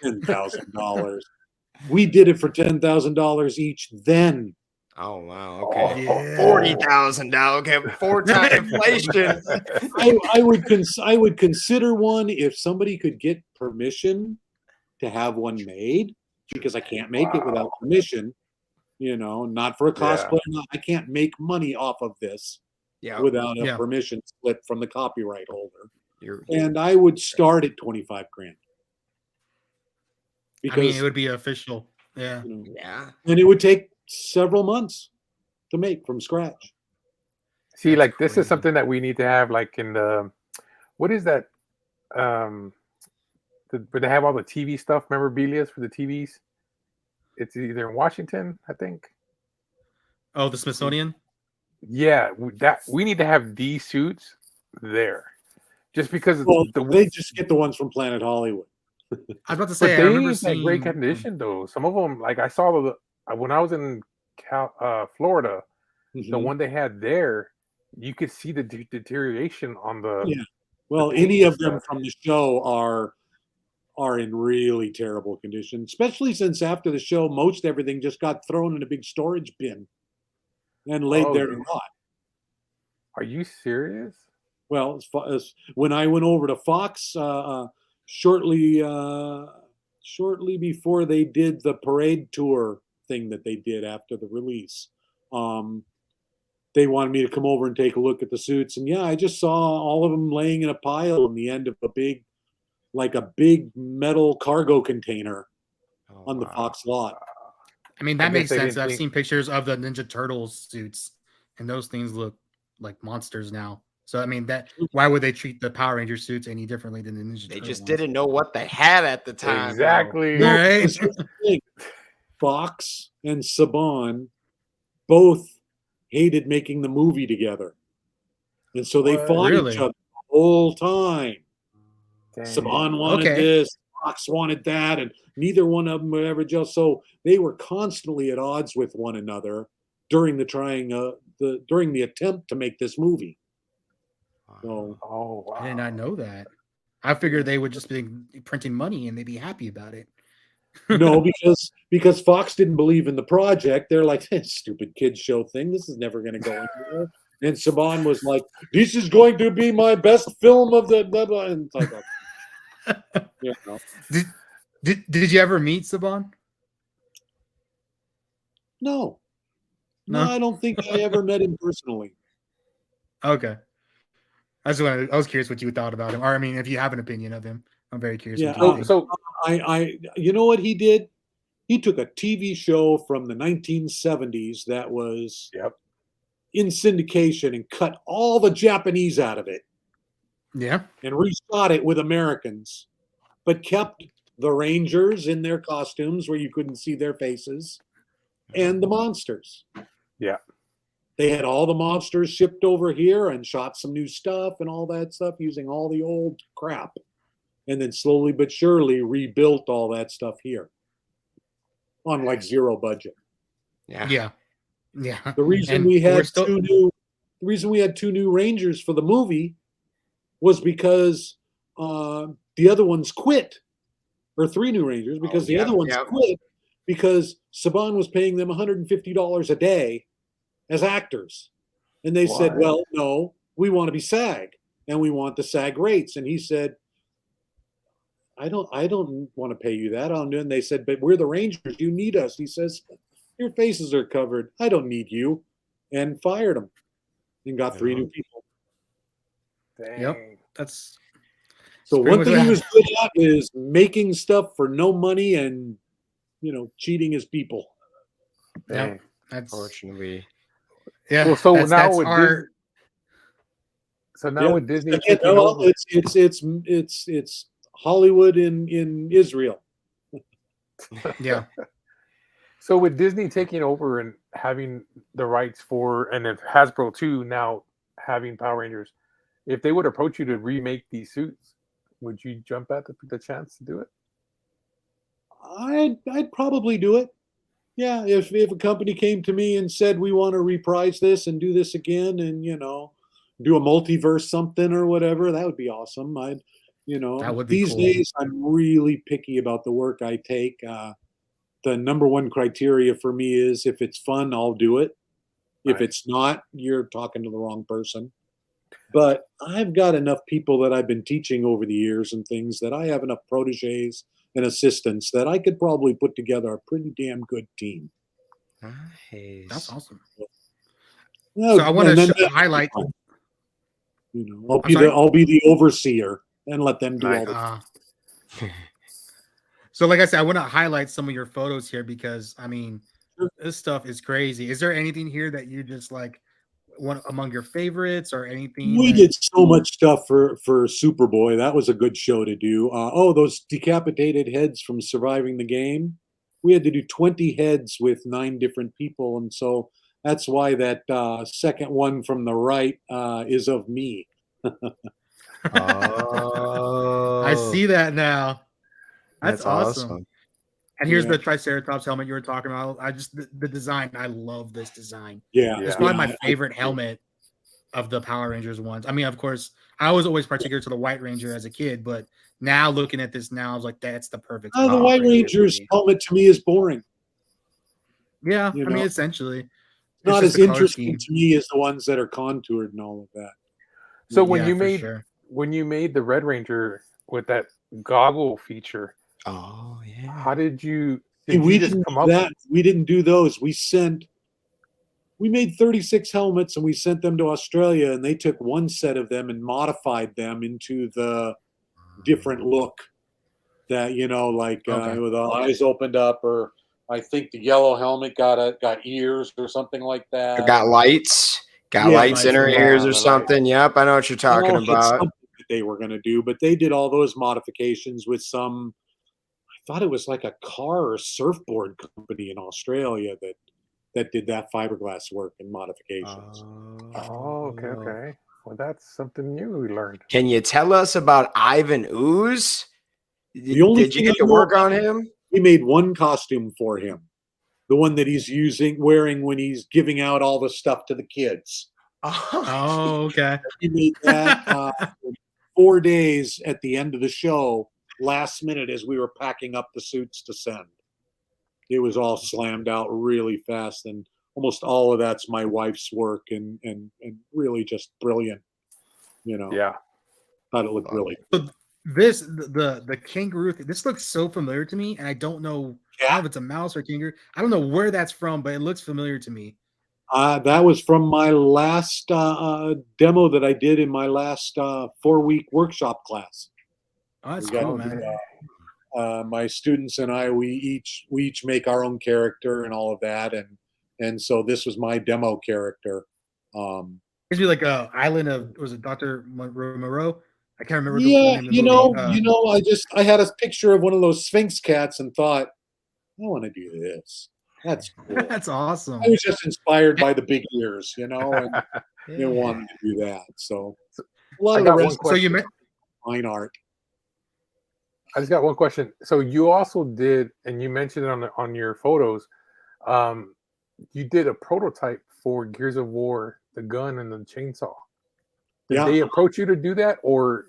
D: $10,000. We did it for $10,000 each then.
C: Oh wow. Okay.
A: Yeah.
C: $40,000. Okay, 4 times inflation.
D: I would consider one if somebody could get permission to have one made, because I can't make it without permission. Not for a cosplay. I can't make money off of this without a permission slip from the copyright holder. And I would start at 25 grand.
A: I mean, it would be official. Yeah.
C: Yeah.
D: And it would take several months to make from scratch.
B: See,
A: That's
B: like this
A: crazy.
B: is something that we need to have, like in the, what is that? Where they have all the TV stuff, memorabilia for the TVs. It's either in Washington, I think.
A: Oh, the Smithsonian?
B: Yeah, we need to have these suits there, just because
D: They just get the ones from Planet Hollywood.
A: I was about to
B: but
A: say, I
B: they
A: remember
B: ain't
A: seeing
B: great condition though. Some of them, like I saw when I was in Florida, the one they had there, you could see the deterioration on the.
D: Yeah. Well, any of them from the show are in really terrible condition, especially since after the show, most everything just got thrown in a big storage bin and laid there to rot.
B: Are you serious?
D: Well, when I went over to Fox shortly before they did the parade tour thing that they did after the release, they wanted me to come over and take a look at the suits, and I just saw all of them laying in a pile in the end of a big metal cargo container on the Fox lot.
A: I mean, that makes sense. I've seen pictures of the Ninja Turtles suits, and those things look like monsters now. So, I mean, why would they treat the Power Ranger suits any differently than the Ninja Turtles?
C: They just didn't know what they had at the time.
B: Exactly.
D: No,
A: Right?
D: Fox and Saban both hated making the movie together. And so they fought each other the whole time. Dang. Saban wanted this, Fox wanted that, and neither one of them would ever just. So they were constantly at odds with one another during the attempt to make this movie.
A: So, I did not know that. I figured they would just be printing money and they'd be happy about it.
D: No, because Fox didn't believe in the project. They're like, stupid kids show thing. This is never going to go anywhere. And Saban was like, this is going to be my best film of the blah, blah. And it's like,
A: Did you ever meet Saban?
D: No, I don't think I ever met him personally.
A: Okay. I was curious what you thought about him. Or, I mean, if you have an opinion of him, I'm very curious.
D: Yeah.
A: What you think.
D: So you know what he did? He took a TV show from the 1970s that was in syndication and cut all the Japanese out of it.
A: Yeah.
D: And reshot it with Americans, but kept the Rangers in their costumes where you couldn't see their faces and the monsters.
B: Yeah.
D: They had all the monsters shipped over here and shot some new stuff and all that stuff using all the old crap. And then slowly but surely rebuilt all that stuff here on like zero budget.
A: Yeah.
D: The reason we had two new Rangers for the movie was because the other ones quit, or 3 new Rangers because the other ones quit because Saban was paying them $150 a day as actors. And they said, well, no, we want to be SAG and we want the SAG rates. And he said, I don't want to pay you that. And they said, but we're the Rangers. You need us. He says, your faces are covered. I don't need you. And fired them and got 3 new people.
B: Dang.
A: Yep. That's
D: so one thing he was good at is making stuff for no money and, cheating his people.
A: Yeah.
C: Unfortunately.
A: Yeah.
B: Well, so now with Disney,
D: it's Hollywood in Israel.
A: Yeah.
B: So with Disney taking over and having the rights for, and if Hasbro too now having Power Rangers, if they would approach you to remake these suits, would you jump at the chance to do it?
D: I'd probably do it. Yeah, if a company came to me and said we want to reprise this and do this again, and do a multiverse something or whatever, that would be awesome.
A: That would be
D: These
A: cool.
D: days I'm really picky about the work I take. The number one criteria for me is if it's fun, I'll do it. If
B: Right.
D: it's not, you're talking to the wrong person. But I've got enough people that I've been teaching over the years and things that I have enough proteges and assistants that I could probably put together a pretty damn good team.
C: Nice.
A: That's awesome.
D: So
A: I want to highlight.
D: I'll be the overseer and let them do all the.
A: So, like I said, I want to highlight some of your photos here because I mean, this stuff is crazy. Is there anything here that you just like one among your favorites or anything?
D: We did so much stuff for Superboy. That was a good show to do. Those decapitated heads from Surviving the Game. We had to do 20 heads with 9 different people, and so that's why that second one from the right is of me.
C: Oh,
A: I see that now. That's awesome. And here's
D: Yeah.
A: the Triceratops helmet you were talking about. The design. I love this design.
D: Yeah,
A: It's probably my favorite helmet of the Power Rangers ones. I mean, of course, I was always particular to the White Ranger as a kid, but now looking at this now, I was like, that's the perfect.
D: The
A: Power
D: White
A: Ranger
D: Ranger's
A: for me.
D: helmet to me is boring.
A: Yeah,
D: You
A: I mean,
D: know?
A: essentially, it's
D: Not
A: just
D: as
A: a color
D: interesting
A: scheme.
D: to me as the ones that are contoured and all of that.
B: So when
A: Yeah,
B: you
A: for
B: made
A: sure.
B: when you made the Red Ranger with that goggle feature,
C: oh yeah.
B: how did you?
D: And
B: Did
D: we
B: you just
D: didn't
B: come
D: do
B: up?
D: that. We didn't do those. We made 36 helmets and we sent them to Australia, and they took one set of them and modified them into the different look that
A: Okay.
D: with the eyes opened up, or I think the yellow helmet got ears or something like that.
C: Got lights. Got
D: Yeah,
C: lights in her
B: yeah,
C: ears or
B: the
C: something. Yep, I know what you're talking
D: All had
C: about.
D: something that they were going to do, but they did all those modifications with some. I thought it was like a car or surfboard company in Australia that did that fiberglass work and modifications.
B: Oh, okay. Well, that's something new we learned.
C: Can you tell us about Ivan Ooze?
D: The only
C: Did you
D: thing
C: get
D: I
C: to
D: know
C: work
D: about
C: on him?
D: We made one costume for him, the one that he's wearing when he's giving out all the stuff to the kids.
A: Oh, okay.
D: We made that 4 days at the end of the show, last minute as we were packing up the suits to send. It was all slammed out really fast, and almost all of that's my wife's work, and really just brilliant.
B: Yeah.
D: Thought it looked really.
A: So the kangaroo thing, this looks so familiar to me, and I don't know if it's a mouse or kangaroo. I don't know where that's from, but it looks familiar to me.
D: That was from my last demo that I did in my last 4-week workshop class.
A: Oh, that's
D: We got,
A: cool, man.
D: my students and I, we each make our own character and all of that, and so this was my demo character.
A: Gives me like a island of, was it Dr. Moreau? I can't remember the
D: Yeah,
A: name of the movie.
D: I had a picture of one of those Sphinx cats and thought, I want to do this. That's cool.
A: That's awesome.
D: I was just inspired by the big ears, and
C: Yeah.
D: wanted to do that. So a lot
B: I
D: of the
B: got one
D: rest
B: question.
A: So you
D: fine art.
B: I just got one question. So you also did, and you mentioned it on your photos, you did a prototype for Gears of War, the gun and the chainsaw. Did they approach you to do that, or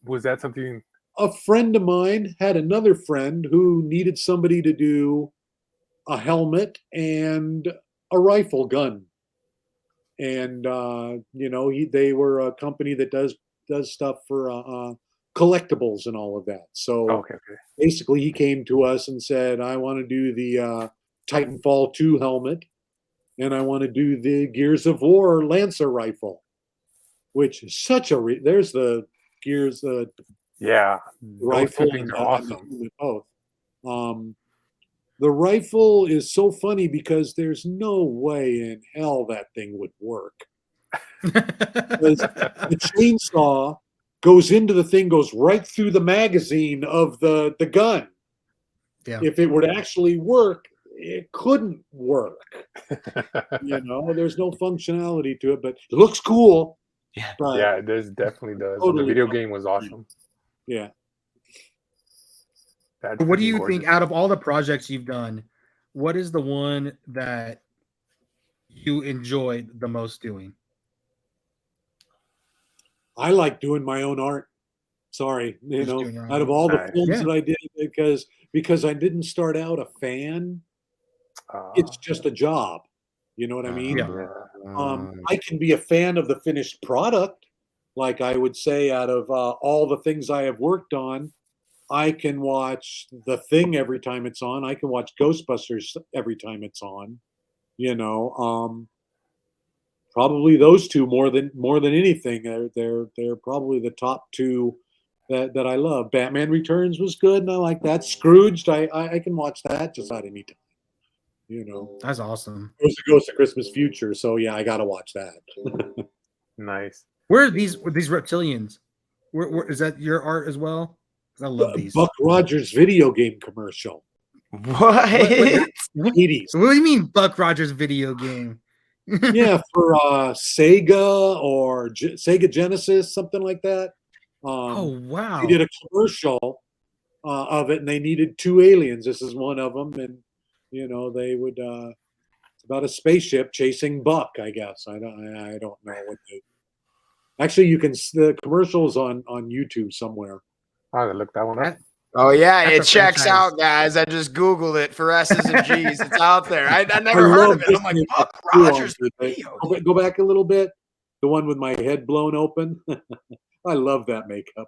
B: was that something?
D: A friend of mine had another friend who needed somebody to do a helmet and a rifle gun, and they were a company that does stuff for collectibles and all of that. So
B: Okay.
D: basically, he came to us and said, "I want to do the Titanfall 2 helmet, and I want to do the Gears of War Lancer rifle," which is such a there's the Gears
B: Yeah,
D: rifle
B: those two things are awesome.
D: and both. The rifle is so funny because there's no way in hell that thing would work. Because the chainsaw goes into the thing, goes right through the magazine of the gun.
A: Yeah.
D: If it would actually work, it couldn't work. There's no functionality to it, but it looks cool. But
B: Yeah, this definitely does. And the
D: Totally.
B: video game was awesome.
D: yeah.
B: That's
A: What do
B: freaking
A: you
B: gorgeous.
A: think out of all the projects you've done? What is the one that you enjoyed the most doing?
D: I like doing my own art. Sorry,
A: Just doing your own
D: out of
A: art?
D: all the
B: Nice.
D: films
A: Yeah.
D: that I did, because I didn't start out a fan. It's just a job. You know what I mean?
A: Yeah.
D: I can be a fan of the finished product. Like I would say, out of all the things I have worked on, I can watch The Thing every time it's on. I can watch Ghostbusters every time it's on. You know, probably those two more than anything. They're probably the top two that I love. Batman Returns was good, and I like that. Scrooged, I can watch that just about any time. You know,
A: That's awesome.
D: it was the Ghost of Christmas Future, so yeah, I got to watch that.
B: Nice.
A: Where are these reptilians? Where is that your art as well? 'Cause I love these.
D: Buck Rogers video game commercial,
C: What?
A: What
D: 80s.
A: do you mean Buck Rogers video game?
D: Yeah, for Sega or Sega Genesis, something like that.
A: Oh wow.
D: They did a commercial of it, and they needed two aliens. This is one of them, and they would it's about a spaceship chasing Buck. I guess I don't know what they. Actually, you can the commercials on YouTube somewhere.
B: I gotta look that one up.
A: That-
C: Oh yeah,
A: That's
C: it
A: a
C: checks
A: franchise.
C: out, guys. I just Googled it for S's and G's. It's out there. I never
D: I
C: heard
D: love
C: of it. I'm like,
D: Disney
C: Buck
D: too on
C: Rogers
D: the-
C: video.
D: Go back a little bit. The one with my head blown open. I love that makeup.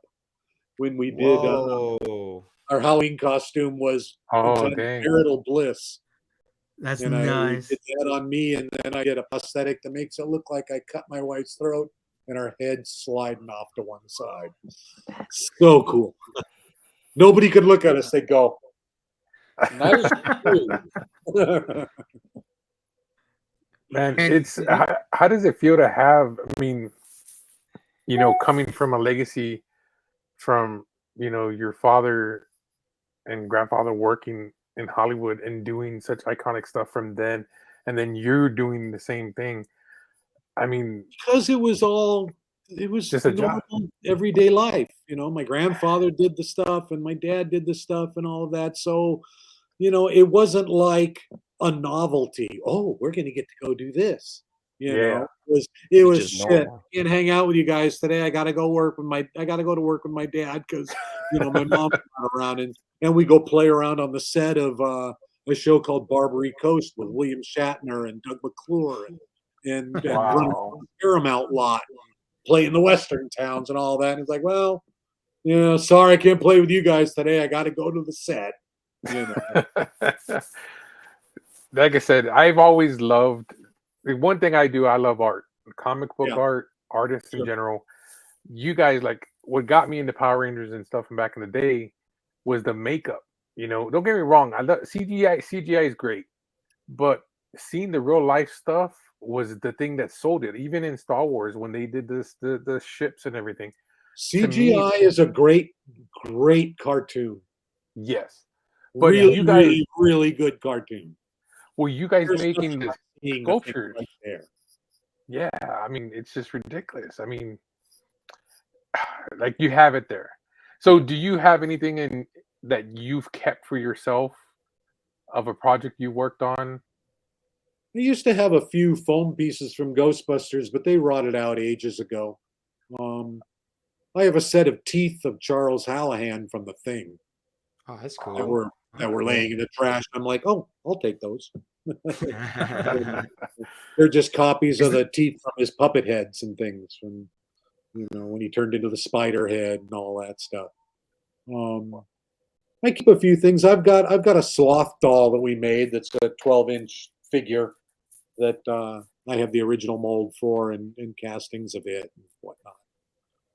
D: When we did
C: Whoa.
D: our Halloween costume was
B: Oh,
D: Lieutenant
B: dang.
D: Marital Bliss.
A: That's
D: And I
A: nice.
D: did that on me, and then I get a prosthetic that makes it look like I cut my wife's throat and her head sliding off to one side. So cool. Nobody could look at us. They go, "That is true."
B: Man,
A: And-
B: it's how does it feel to have? I mean, coming from a legacy from your father and grandfather working in Hollywood and doing such iconic stuff from then, and then you're doing the same thing. I mean,
D: Because it was
B: Just a job.
D: normal everyday life. My grandfather did the stuff, and my dad did the stuff, and all of that. So, it wasn't like a novelty. Oh, we're going to get to go do this.
B: Yeah.
D: It was
C: just
D: shit.
C: normal.
D: I can't hang out with you guys today. I got to go I got to go to work with my dad because my mom's not around, and we go play around on the set of a show called Barbary Coast with William Shatner and Doug McClure and run
B: Wow.
D: the Paramount lot, play in the Western towns and all that. And it's like, well, sorry, I can't play with you guys today. I got to go to the set.
B: Like I said, I've always loved the one thing I do. I love art, comic book
D: Yeah.
B: art, artists in
D: Sure.
B: general. You guys, like, what got me into Power Rangers and stuff from back in the day was the makeup. Don't get me wrong. I love CGI. CGI is great, but seeing the real life stuff was the thing that sold it. Even in Star Wars, when they did the ships and everything.
D: CGI is a great cartoon.
B: Yes, but
D: Really,
B: you guys,
D: really, really good cartoon.
B: were you guys
D: There's
B: making
D: nothing
B: the
D: like seeing the thing
B: sculptures?
D: right there.
B: Yeah, I mean, it's just ridiculous. I mean, like you have it there. So, do you have anything that you've kept for yourself of a project you worked on?
D: I used to have a few foam pieces from Ghostbusters, but they rotted out ages ago. I have a set of teeth of Charles Hallahan from The Thing
C: Oh, that's
D: that
C: cool.
D: were laying in the trash. I'm like, oh, I'll take those. They're just copies of the teeth from his puppet heads and things from when he turned into the spider head and all that stuff. I keep a few things. I've got a sloth doll that we made that's a 12-inch figure that I have the original mold for and castings of it and whatnot.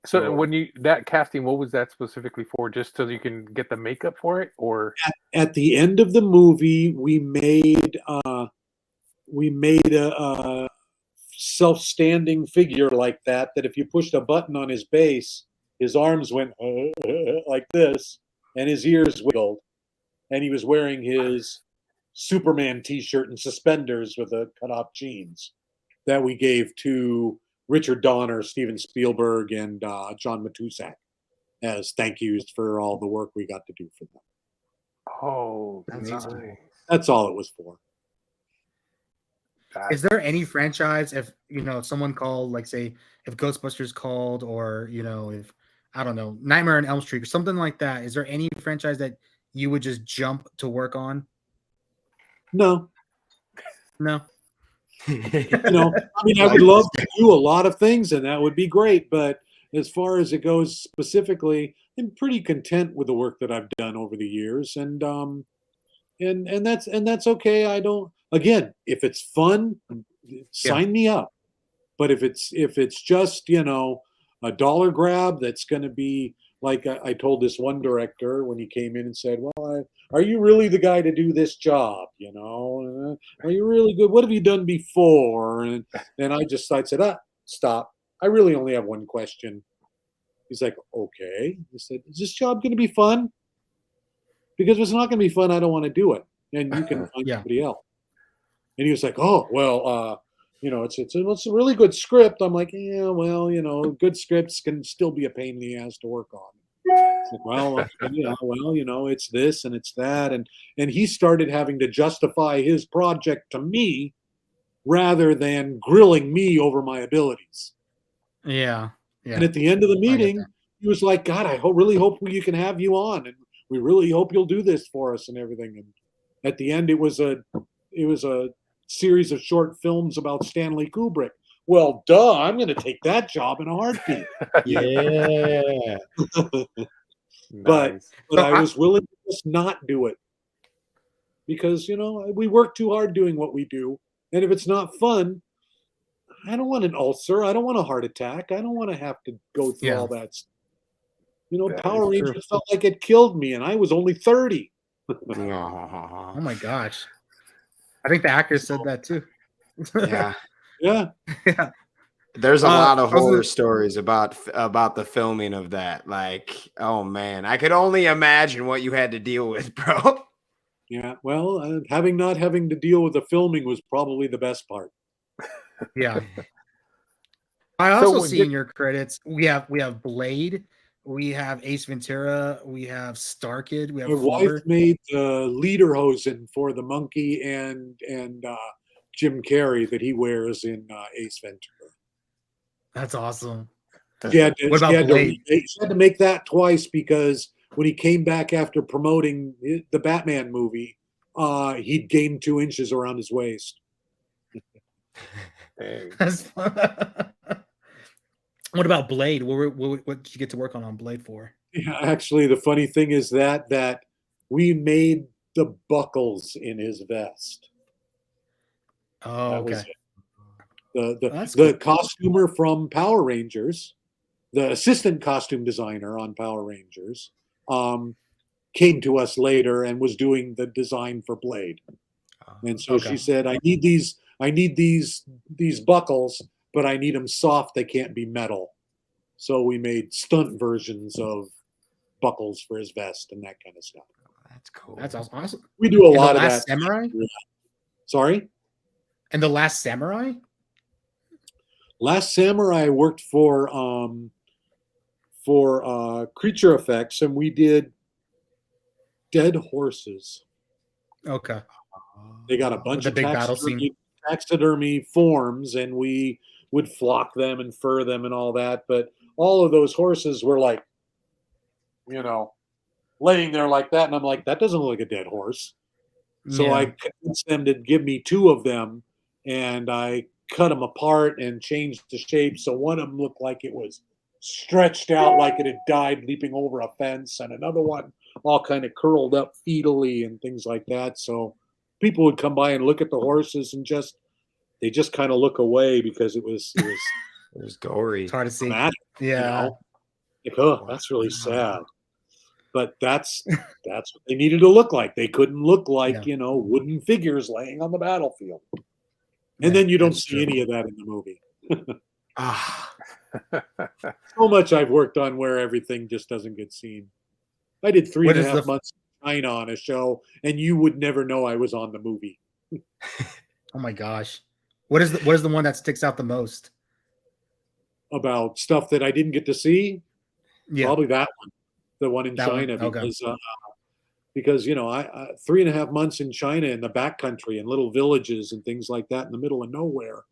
B: So, when that casting, what was that specifically for? Just so you can get the makeup for it, or
D: At the end of the movie, we made a self-standing figure like that if you pushed a button on his base, his arms went like this and his ears wiggled, and he was wearing his Superman t-shirt and suspenders with the cut-off jeans that we gave to Richard Donner, Steven Spielberg, and John Matuszak as thank yous for all the work we got to do for them.
B: Oh,
A: That's
B: nice.
A: awesome.
D: That's all it was for.
A: Is there any franchise, if someone called, like, say, if Ghostbusters called, or if, I don't know, Nightmare on Elm Street or something like that, is there any franchise that you would just jump to work on?
D: No.
C: I
D: mean, I would love to do a lot of things, and that would be great. But as far as it goes specifically, I'm pretty content with the work that I've done over the years, and that's okay. I don't. Again, if it's fun, sign me up. But if it's just a dollar grab, that's going to be like I told this one director when he came in and said, "Well, are you really the guy to do this job? Are you really good? What have you done before?" And I said, "Stop. I really only have one question." He's like, "Okay." He said, "Is this job going to be fun? Because if it's not going to be fun, I don't want to do it. And you can find somebody else." And he was like, "Oh, well, it's a really good script." I'm like, "Yeah, well, good scripts can still be a pain in the ass to work on." It's like, well, it's this and it's that, and he started having to justify his project to me rather than grilling me over my abilities.
A: Yeah.
D: And at the end of the meeting, he was like, "God, I really hope you can have you on, and we really hope you'll do this for us and everything." And at the end, it was a series of short films about Stanley Kubrick. Well, duh, I'm going to take that job in a heartbeat.
C: Yeah.
D: But I was willing to just not do it because, we work too hard doing what we do. And if it's not fun, I don't want an ulcer. I don't want a heart attack. I don't want to have to go through all that stuff. Power Rangers felt like it killed me, and I was only 30.
A: Oh my gosh. I think the actor said that too.
C: Yeah.
D: Yeah.
C: There's a lot of horror stories about the filming of that. Like, oh man, I could only imagine what you had to deal with, bro.
D: Yeah. Well, not having to deal with the filming was probably the best part.
A: Yeah. I also see in your credits we have Blade, we have Ace Ventura, we have Star Kid, we have
D: My
A: Flubber.
D: wife made the lederhosen for the monkey and Jim Carrey that he wears in Ace Ventura.
A: That's awesome.
D: She had to make that twice because when he came back after promoting the Batman movie, he'd gained 2 inches around his waist.
A: What about Blade? What did you get to work on Blade for?
D: Yeah, actually, the funny thing is that we made the buckles in his vest.
A: Oh,
D: that
A: okay.
D: was it. The costumer from Power Rangers, the assistant costume designer on Power Rangers, came to us later and was doing the design for Blade. And so she said, "I need these buckles, but I need them soft. They can't be metal." So we made stunt versions of buckles for his vest and that kind of stuff.
C: That's cool.
A: That's awesome.
D: We do a lot of that.
A: Samurai?
D: Sorry?
A: And The Last Samurai?
D: Last Samurai worked for Creature Effects, and we did dead horses.
A: Okay.
D: They got a bunch of
A: big battle scene.
D: taxidermy forms, and we would flock them and fur them and all that. But all of those horses were like, laying there like that. And I'm like, that doesn't look like a dead horse. So I convinced them to give me 2 of them, and I cut them apart and changed the shape. So one of them looked like it was stretched out like it had died leaping over a fence, and another one all kind of curled up fetally and things like that. So people would come by and look at the horses and they just kind of look away because it was
C: gory.
A: It's hard to see.
D: Dramatic,
A: yeah.
D: Like, oh, that's really sad. But that's what they needed to look like. They couldn't look like, wooden figures laying on the battlefield. And then you don't see any of that in the movie. So much I've worked on where everything just doesn't get seen. I did 3.5 months in China on a show, and you would never know I was on the movie.
A: Oh my gosh. What is the one that sticks out the most?
D: about stuff that I didn't get to see,
A: Yeah,
D: probably that one, the one in
A: that one.
D: China,
A: Okay.
D: because I 3.5 months in China in the backcountry and little villages and things like that in the middle of nowhere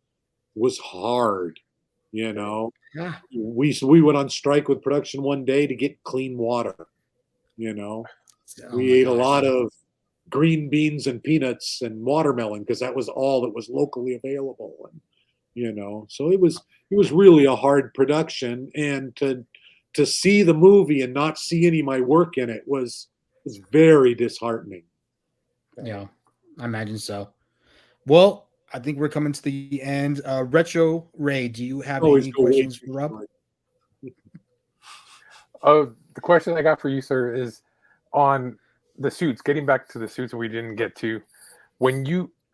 D: was hard.
C: Yeah.
D: We went on strike with production one day to get clean water.
A: Oh
D: We
A: my
D: ate a
A: gosh.
D: lot of green beans and peanuts and watermelon because that was all that was locally available. And so it was really a hard production, and to see the movie and not see any of my work in it was very disheartening.
A: Yeah, I imagine so. Well, I think we're coming to the end. Retro Ray, do you have
D: Always
A: any
D: go way
A: questions
D: too
A: for Rob?
D: short.
B: The question I got for you, sir, is on the suits. Getting back to the suits that we didn't get to,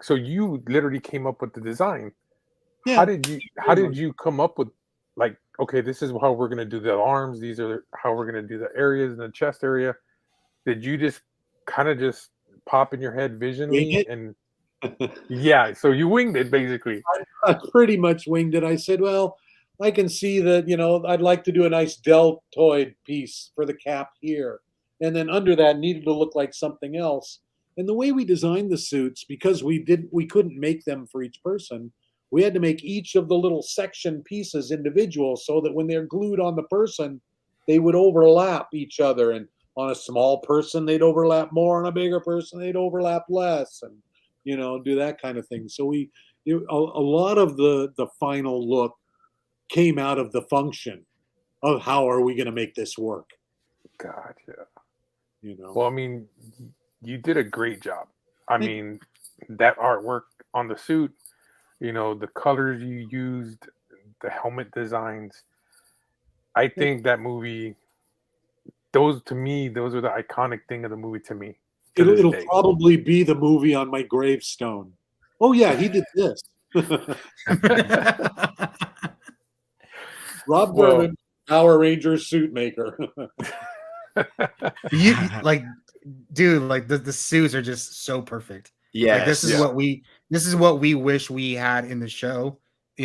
B: so you literally came up with the design.
D: Yeah.
B: How did you come up with, like, okay, this is how we're going to do the arms, these are how we're going to do the areas in the chest area? Did you just kind of just pop in your head
D: Wing
B: visually
D: it?
B: and yeah, so you winged it basically?
D: I pretty much winged it. I said, well, I can see that, I'd like to do a nice deltoid piece for the cap here. And then under that needed to look like something else. And the way we designed the suits, because we couldn't make them for each person, we had to make each of the little section pieces individual so that when they're glued on the person, they would overlap each other. And on a small person, they'd overlap more. On a bigger person, they'd overlap less. And, do that kind of thing. So a lot of the final look came out of the function of how are we going to make this work.
B: Gotcha.
D: You know.
B: Well, I mean, you did a great job. I mean, that artwork on the suit, the colors you used, the helmet designs. I think that movie, those are the iconic thing of the movie to me.
D: It'll probably be the movie on my gravestone. Oh yeah, he did this. Rob Burman, Power Rangers suit maker.
A: You like, dude, like the suits are just so perfect.
C: Yeah,
A: like this is what we wish we had in the show,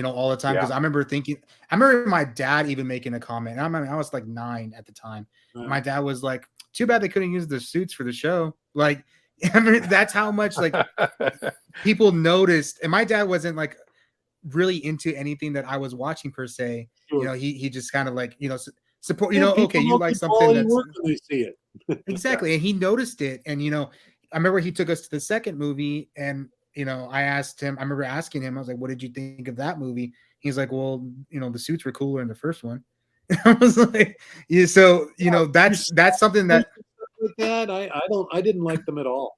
A: all the time. Because I remember my dad even making a comment. I was like 9 at the time. My dad was like, "Too bad they couldn't use the suits for the show." Like, I mean, that's how much like people noticed. And my dad wasn't like really into anything that I was watching per se.
D: Sure.
A: He just kind of like support. Okay, you like something that's
D: work when they see it.
A: exactly, and he noticed it. And I remember he took us to the second movie, and I asked him. I remember asking him. I was like, "What did you think of that movie?" He's like, "Well, the suits were cooler in the first one." I was like, "Yeah." So that's something that
D: like that. I didn't like them at all.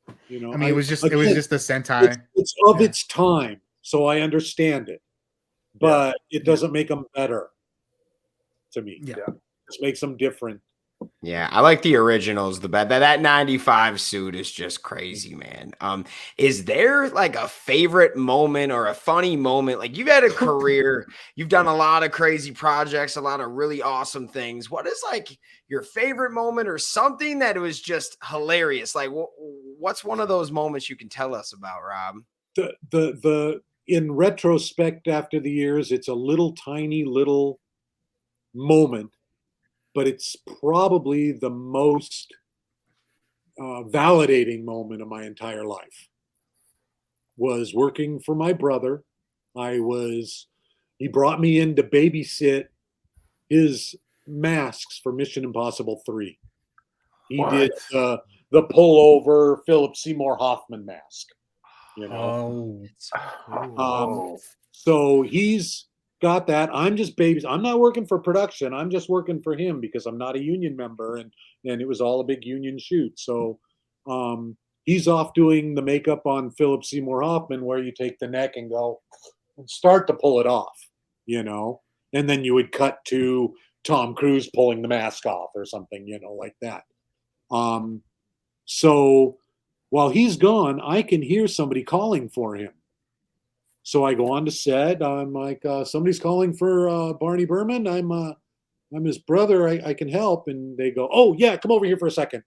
A: I mean, it was just the Sentai.
D: It's of its time, so I understand it, but it doesn't make them better to me.
A: Yeah,
D: it just makes them different.
C: Yeah, I like the originals. That 95 suit is just crazy, man. Is there like a favorite moment or a funny moment? Like, you've had a career, you've done a lot of crazy projects, a lot of really awesome things. What is like your favorite moment or something that was just hilarious? Like, what's one of those moments you can tell us about, Rob?
D: The in retrospect, after the years, it's a tiny little moment, but it's probably the most validating moment of my entire life. Was working for my brother. He brought me in to babysit his masks for Mission Impossible 3. He did the pullover Philip Seymour Hoffman mask. So he's got that. I'm just I'm not working for production. I'm just working for him because I'm not a union member, and it was all a big union shoot. So he's off doing the makeup on Philip Seymour Hoffman, where you take the neck and go and start to pull it off, and then you would cut to Tom Cruise pulling the mask off or something, like that. So while he's gone, I can hear somebody calling for him. So I go on to set. I'm like, somebody's calling for Barney Burman. I'm his brother. I can help. And they go, oh yeah, come over here for a second.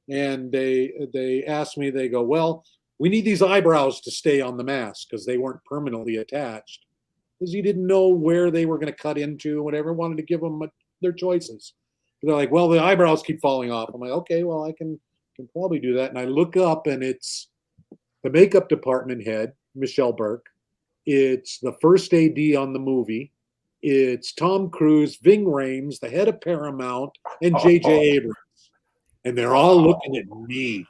D: And they ask me. They go, well, we need these eyebrows to stay on the mask because they weren't permanently attached. because he didn't know where they were going to cut into, whatever. Wanted to give them their choices. They're like, well, the eyebrows keep falling off. I'm like, okay, well, I can probably do that. And I look up, and it's the makeup department head, Michelle Burke. It's the first AD on the movie. It's Tom Cruise, Ving Rhames, the head of Paramount, and J.J. Abrams. And they're all looking at me.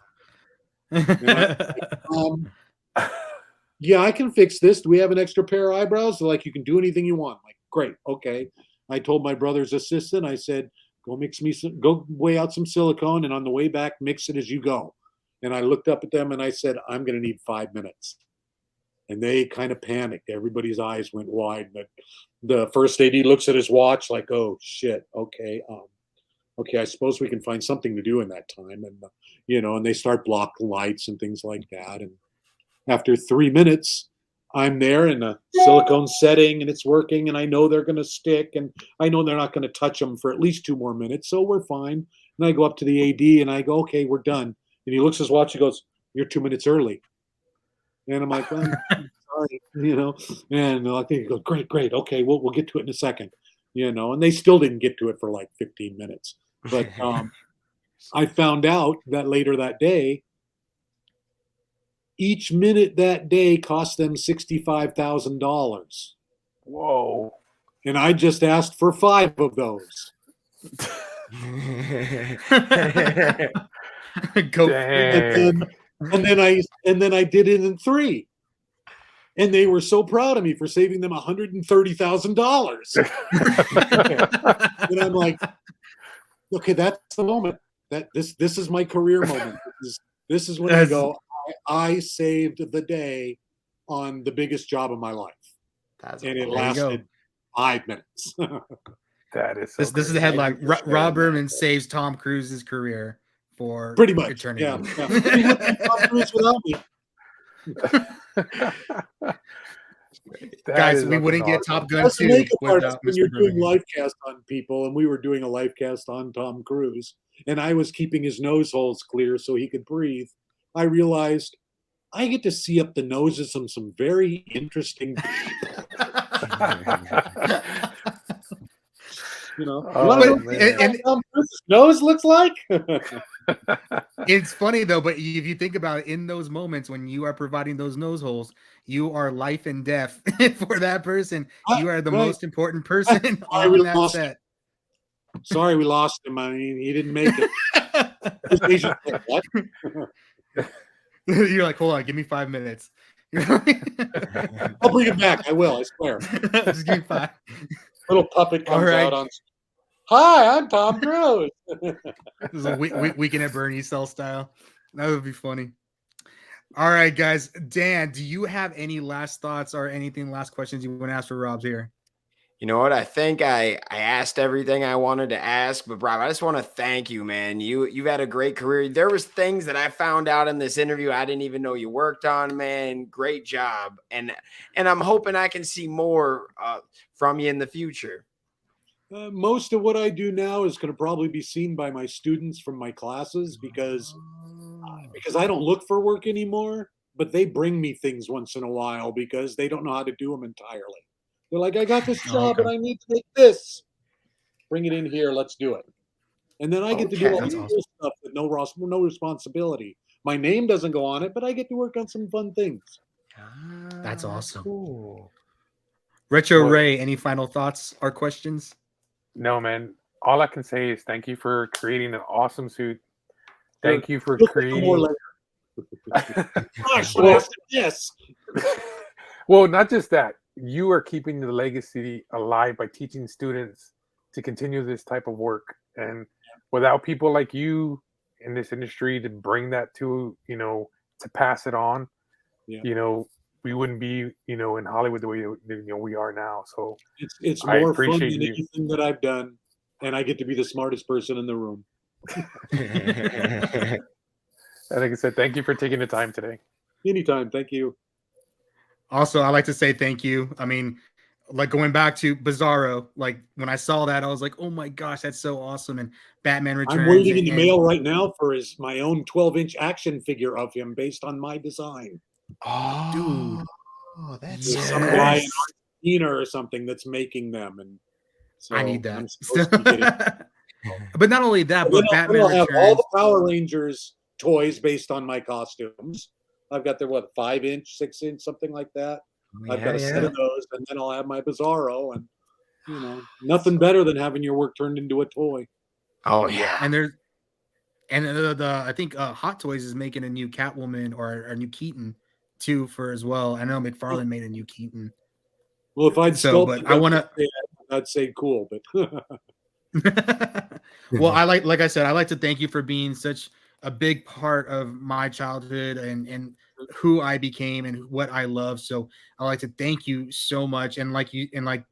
D: Yeah, I can fix this. Do we have an extra pair of eyebrows? They're like, you can do anything you want. I'm like, great, okay. I told my brother's assistant, I said, go weigh out some silicone, and on the way back, mix it as you go. And I looked up at them and I said, I'm going to need 5 minutes. And they kind of panicked. Everybody's eyes went wide. But the first AD looks at his watch like, oh, shit, okay. Okay, I suppose we can find something to do in that time. And, and they start block lights and things like that. And after 3 minutes, I'm there and the silicone's setting and it's working, and I know they're going to stick, and I know they're not going to touch them for at least 2 more minutes, so we're fine. And I go up to the AD and I go, okay, we're done. And he looks at his watch and goes, you're 2 minutes early. And I'm like, well, I'm sorry, And I think he goes, great, okay, we'll get to it in a second, And they still didn't get to it for like 15 minutes. But I found out that later that day, each minute that day cost them $65,000.
B: Whoa.
D: And I just asked for 5 of those.
A: Go.
D: And then I did it in 3. And they were so proud of me for saving them $130,000. And I'm like, okay, that's the moment. This is my career moment. This is when I go, I saved the day on the biggest job of my life. And it lasted 5 minutes.
B: That is so
A: this is the headline. Rob Burman saves Tom Cruise's career for
D: pretty much
A: eternity.
D: Yeah. He wouldn't be Tom Cruise without me.
A: Guys, we wouldn't get Top Gun 2 without
D: when you're doing live cast on people, and we were doing a live cast on Tom Cruise, and I was keeping his nose holes clear so he could breathe. I realized I get to see up the noses of some very interesting people. Tom Cruise's nose looks like.
A: It's funny though, but if you think about it, in those moments when you are providing those nose holes, you are life and death for that person. You are the most important person on that set.
D: Sorry, we lost him. I mean, he didn't make it. What?
A: You're like, hold on, give me 5 minutes.
D: I'll bring it back. I will. I swear.
A: Just give me 5.
D: Little puppet comes out on. Hi, I'm Tom Cruise.
A: This is a Weekend at Bernie's cell style. That would be funny. All right, guys. Dan, do you have any last thoughts or last questions you want to ask for Rob's here?
C: You know what? I think I asked everything I wanted to ask, but Rob, I just want to thank you, man. You've had a great career. There was things that I found out in this interview I didn't even know you worked on, man. Great job. And I'm hoping I can see more from you in the future.
D: Most of what I do now is going to probably be seen by my students from my classes because I don't look for work anymore, but they bring me things once in a while because they don't know how to do them entirely. They're like, I got this job and I need to make this. Bring it in here. Let's do it. And then I get to do all this cool stuff with no responsibility. My name doesn't go on it, but I get to work on some fun things.
A: That's awesome.
B: Cool.
A: Retro Ray, any final thoughts or questions?
B: No, man. All I can say is thank you for creating an awesome suit. Thank you for creating.
D: Gosh, yes.
B: Well, not just that. You are keeping the legacy alive by teaching students to continue this type of work. And without people like you in this industry to bring that to, to pass it on, we wouldn't be, in Hollywood the way we are now. So
D: it's more fun than anything that I've done, and I get to be the smartest person in the room.
B: And like I said, thank you for taking the time today.
D: Anytime, thank you.
A: Also, I like to say thank you. I mean, like going back to Bizarro, like when I saw that, I was like, oh my gosh, that's so awesome. And Batman Returns.
D: I'm waiting in the mail right now for my own 12-inch action figure of him based on my design.
C: Oh, dude. Oh, that's
D: Tina or something that's making them, and so
A: I need
D: I'm
A: that.
D: supposed to be getting.
A: But not only that,
D: And
A: but
D: then
A: Batman
D: I'll have all
A: Returns.
D: the Power Rangers toys based on my costumes. I've got their 5-inch, 6-inch, something like that. I've got a set of those, and then I'll have my Bizarro, and nothing better than having your work turned into a toy.
C: Oh yeah.
A: And there's I think Hot Toys is making a new Catwoman or a new Keaton too for as well. I know McFarlane made a new Keaton.
D: Well, if I'd
A: So,
D: sculpted
A: but I want to.
D: I'd say cool, but
A: Well, I like I said, I like to thank you for being such a big part of my childhood and who I became and what I love. So I like to thank you so much. And like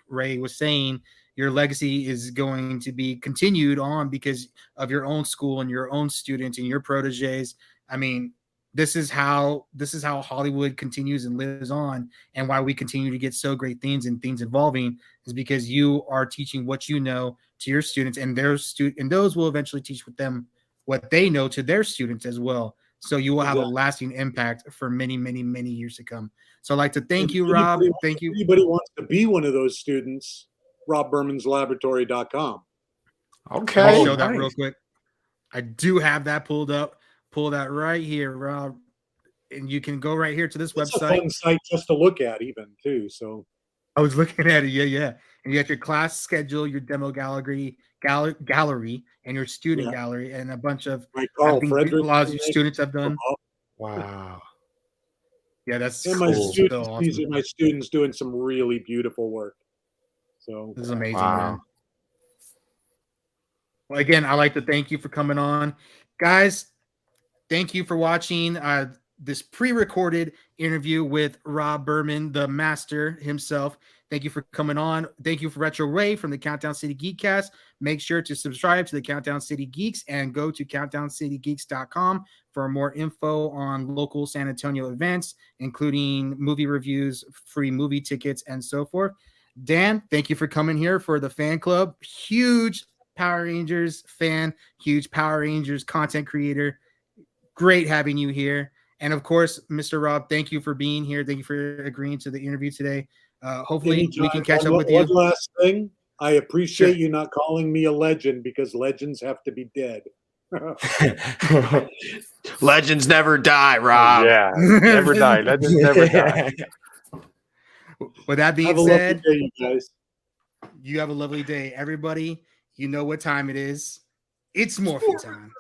A: Ray was saying, your legacy is going to be continued on because of your own school and your own students and your proteges. I mean, this is how Hollywood continues and lives on, and why we continue to get so great things and things evolving is because you are teaching what you know to your students, and those will eventually teach with them what they know to their students as well. So you will have a lasting impact for many, many, many years to come. So I'd like to thank you, Rob. Thank you.
D: Anybody wants to be one of those students, robburmanslaboratory.com.
C: Okay.
A: I'll show that real quick. I do have that pulled up. Pull that right here, Rob. And you can go right here to this website.
D: It's a fun site just to look at even too. So
A: I was looking at it. Yeah. And you got your class schedule, your demo gallery, and your student gallery, and a bunch of
D: Carl Frederick.
A: A lot of your students have done.
C: Wow.
A: Yeah, that's
D: and
A: cool.
D: my students.
A: Awesome.
D: These are my students doing some really beautiful work. So
A: this is amazing, man. Well, again, I'd like to thank you for coming on, guys. Thank you for watching this pre-recorded interview with Rob Burman, the master himself. Thank you for coming on. Thank you for Retro Ray from the Countdown City Geekcast. Make sure to subscribe to the Countdown City Geeks and go to countdowncitygeeks.com for more info on local San Antonio events, including movie reviews, free movie tickets, and so forth. Dan, thank you for coming here for the fan club. Huge Power Rangers fan, huge Power Rangers content creator. Great having you here. And of course, Mr. Rob, thank you for being here. Thank you for agreeing to the interview today. Hopefully we can catch up with you.
D: One last thing. I appreciate you not calling me a legend because legends have to be dead.
C: Legends never die, Rob.
B: Yeah, never die. Legends never die.
A: With that being said,
D: day, you guys.
A: You have a lovely day. Everybody, you know what time it is. It's Morphin time.